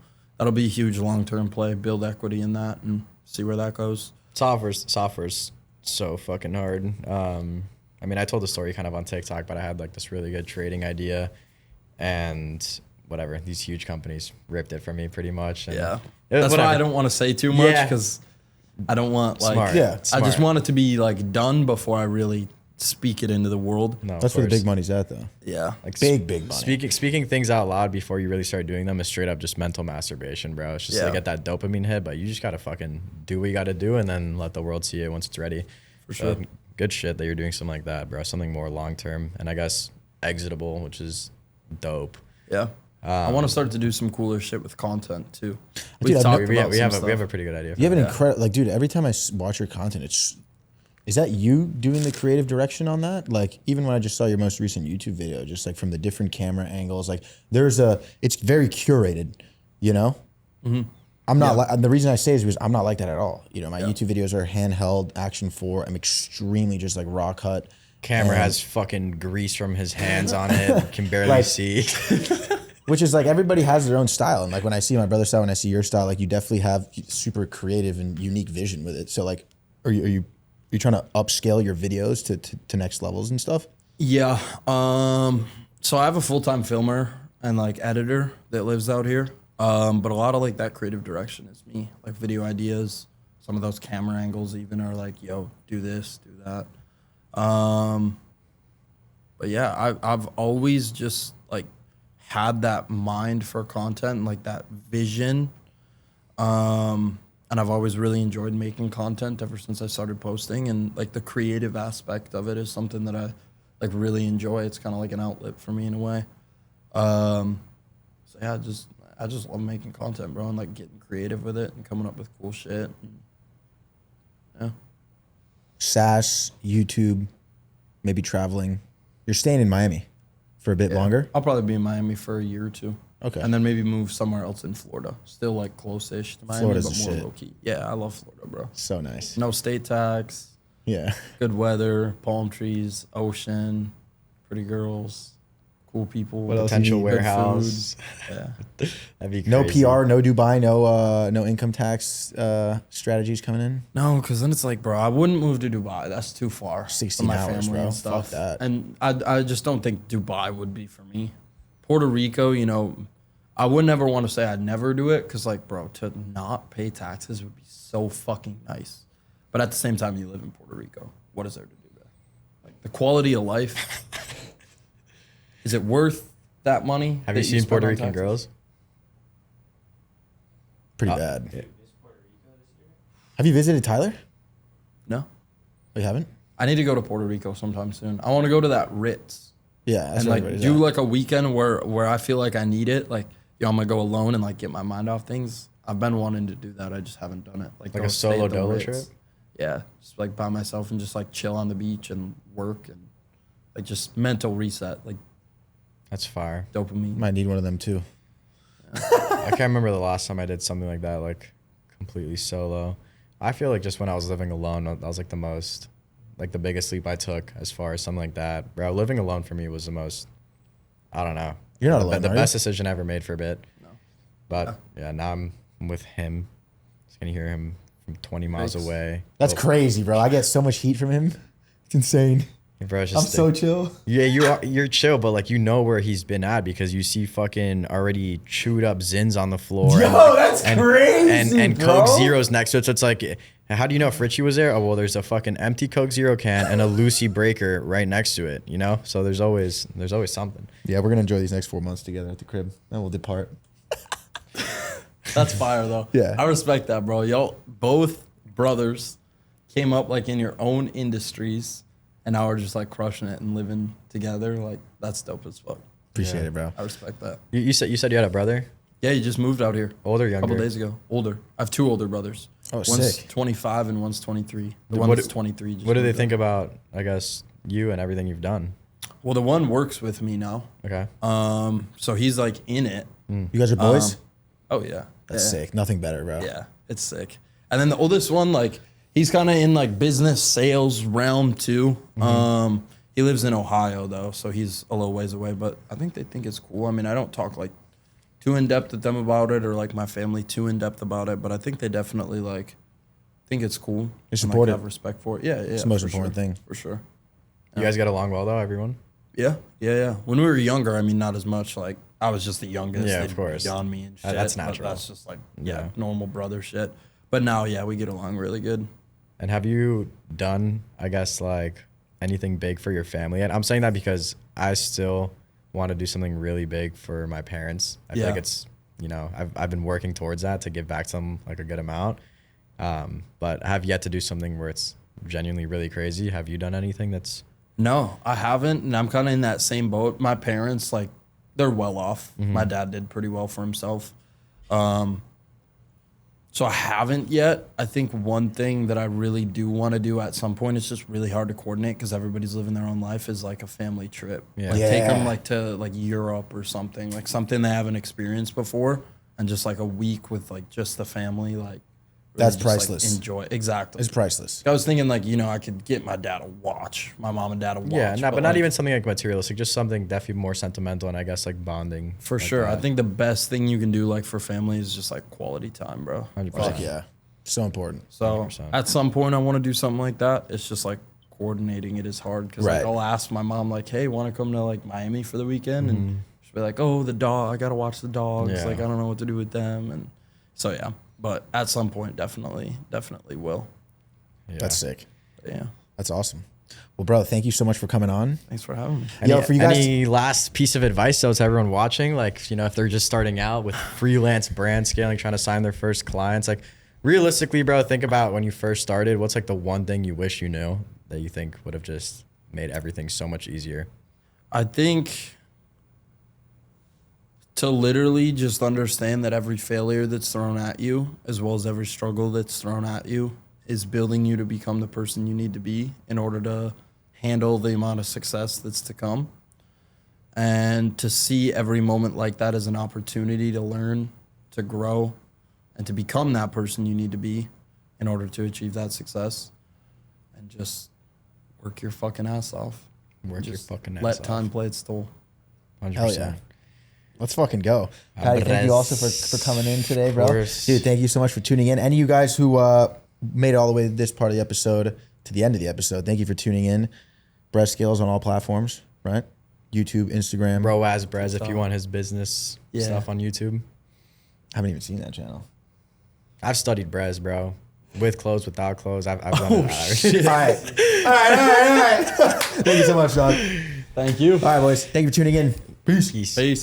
be a huge long-term play, build equity in that and see where that goes. Software's so fucking hard. I mean, I told the story kind of on TikTok, but I had like this really good trading idea and whatever, these huge companies ripped it from me pretty much. And Yeah. it was That's whatever. why I don't want to say too much Yeah. because I don't want like, Smart. Yeah. I just Smart. want it to be like done before I really speak it into the world. No, of That's where the course. big money's at, though. Yeah. Like Big money. Speaking things out loud before you really start doing them is straight up just mental masturbation, bro. It's just Yeah. like get that dopamine hit, but you just gotta fucking do what you gotta do and then let the world see it once it's ready. For sure. Good shit that you're doing something like that, bro. Something more long term and I guess exitable, which is dope. Yeah. I want to start to do some cooler shit with content too. Dude, We've talked We about have some a stuff. pretty good idea. You have an Yeah. incredible, like, dude, every time I watch your content, is that you doing the creative direction on that? Like, even when I just saw your most recent YouTube video, just like from the different camera angles, like it's very curated, you know? Mm-hmm. I'm not like, the reason I say is because I'm not like that at all. You know, my YouTube videos are handheld, action 4. I'm extremely just like raw cut. Camera has fucking grease from his hands on it. Can barely Like- see. Which is like everybody has their own style. And like when I see my brother's style, when I see your style, like you definitely have super creative and unique vision with it. So like, are you trying to upscale your videos to next levels and stuff? Yeah. So I have a full-time filmer and like editor that lives out here. But a lot of like that creative direction is me, like video ideas. Some of those camera angles even are like, yo, do this, do that. But yeah, I've always just like had that mind for content and like that vision. And I've always really enjoyed making content ever since I started posting, and like the creative aspect of it is something that I like really enjoy. It's kind of like an outlet for me in a way. So yeah, I just love making content, bro, and like getting creative with it and coming up with cool shit. And, yeah. SaaS, YouTube, maybe traveling. You're staying in Miami for a bit longer? I'll probably be in Miami for a year or two. Okay. And then maybe move somewhere else in Florida. Still like close-ish to Miami, Florida's but the more shit. low-key. Yeah, I love Florida, bro. So nice. No state tax, Yeah. good weather, palm trees, ocean, pretty girls, cool people. What else? Potential you need? Good warehouse. Yeah. That'd be crazy. No PR, no Dubai, no income tax strategies coming in. No, because then it's like, bro, I wouldn't move to Dubai. That's too far. 16 hours, bro. And stuff. Fuck that. And I just don't think Dubai would be for me. Puerto Rico, you know, I would never want to say I'd never do it because, like, bro, to not pay taxes would be so fucking nice. But at the same time, you live in Puerto Rico. What is there to do there? Like, the quality of life, is it worth that money? Have that you seen spend Puerto on Rican taxes? girls? Pretty bad. Yeah. Have you visited Tyler? No. You haven't? I need to go to Puerto Rico sometime soon. I want to go to that Ritz. Yeah. That's And where like everybody's do at. like a weekend where I feel like I need it. Like, yo, I'm gonna go alone and like get my mind off things. I've been wanting to do that. I just haven't done it. Like Like go a stay solo at the dolo Ritz. trip? Yeah, just like by myself and just like chill on the beach and work and like just mental reset, like That's fire. dopamine. Might need one of them too. I can't remember the last time I did something like that, like completely solo. I feel like just when I was living alone, that was like the biggest leap I took as far as something like that. Bro, living alone for me was the most, I don't know. You're not the, alone, the are best you? decision I ever made for a bit. No. But yeah, now I'm with him. Just gonna hear him from 20 miles Thanks. away. That's Oh, crazy, bro. I get so much heat from him. It's insane. bro, it's I'm just so chill. yeah, you're chill, but like you know where he's been at because you see fucking already chewed up Zins on the floor. Yo, that's crazy, and bro. Coke Zeros next to it. So it's like, how do you know if Richie was there? Oh well, there's a fucking empty Coke Zero can and a Lucy breaker right next to it. You know, so there's always something. Yeah, we're gonna enjoy these next 4 months together at the crib. Then we'll depart. That's fire though. Yeah. I respect that, bro. Y'all both brothers came up like in your own industries and now are just like crushing it and living together. Like that's dope as fuck. Appreciate Yeah. it, bro. I respect that. You said you had a brother, Yeah, you just moved out here. older, or A younger? couple days ago. Older. I have two older brothers. Oh, One's sick. 25 and one's 23. The What one that's do- 23. Just What do they moved think out. about? I guess you and everything you've done. Well, the one works with me now. Okay. So he's like in it. You guys are boys? Oh yeah. That's yeah. sick. Nothing better, bro. Yeah, it's sick. And then the oldest one, like he's kind of in like business sales realm too. He lives in Ohio though, so he's a little ways away. But I think they think it's cool. I mean, I don't talk like too in depth with them about it, or like my family too in depth about it. But I think they definitely like think it's cool. They and, support like, it. have respect for it. Yeah, yeah. It's the most for important sure, thing. for sure. You guys get along well though, everyone. Yeah, yeah, yeah. When we were younger, I mean, not as much. Like I was just the youngest. Yeah, They'd of course. be on me and shit. That's but natural. That's just like Yeah. normal brother shit. But now, yeah, we get along really good. And have you done, I guess, like anything big for your family? And I'm saying that because I still want to do something really big for my parents. I feel Yeah. like it's, you know, I've been working towards that to give back to them like a good amount. But I have yet to do something where it's genuinely really crazy. Have you done anything that's No, I haven't, and I'm kind of in that same boat. My parents, like, they're well off. My dad did pretty well for himself. So I haven't yet. I think one thing that I really do want to do at some point, it's just really hard to coordinate because everybody's living their own life, is like a family trip. Yeah. Like take Yeah. them like to like Europe or something they haven't experienced before, and just like a week with like just the family, like That's just, like, priceless. enjoy exactly. It's priceless. I was thinking like, you know, I could get my dad a watch, my mom and dad a watch. but not like, even something like materialistic, just something definitely more sentimental and I guess like bonding. for like sure. I that. think the best thing you can do like for family is just like quality time, bro. 100%. Fuck yeah. So important. So 100%. at some point I want to do something like that. It's just like coordinating it is hard because Right. like I'll ask my mom like, hey, want to come to like Miami for the weekend? And she'll be like, oh, the dog, I got to watch the dogs. Yeah. Like, I don't know what to do with them. And so, yeah, but at some point, definitely will. Yeah. That's sick. But, yeah. That's awesome. Well, bro, thank you so much for coming on. Thanks for having me. Any, Yo, for you guys- any last piece of advice though to everyone watching, like, you know, if they're just starting out with freelance brand scaling, trying to sign their first clients, like realistically, bro, think about when you first started. What's like the one thing you wish you knew that you think would have just made everything so much easier? I think to literally just understand that every failure that's thrown at you, as well as every struggle that's thrown at you, is building you to become the person you need to be in order to handle the amount of success that's to come. And to see every moment like that as an opportunity to learn, to grow, and to become that person you need to be in order to achieve that success. And just work your fucking ass off. Work your fucking ass let off. time play its toll. 100%. Hell yeah. Let's fucking go. Patty, thank you also for coming in today, bro. Dude, thank you so much for tuning in. Any of you guys who made it all the way to this part of the episode, to the end of the episode, thank you for tuning in. Brez Scales on all platforms, right? YouTube, Instagram. Bro as Brez if you want his business stuff on YouTube. I haven't even seen that channel. I've studied Brez, bro. With clothes, without clothes. I've done it. Shit. All right. Thank you so much, dog. Thank you. All right, boys. Thank you for tuning in. Peace. Peace. Peace.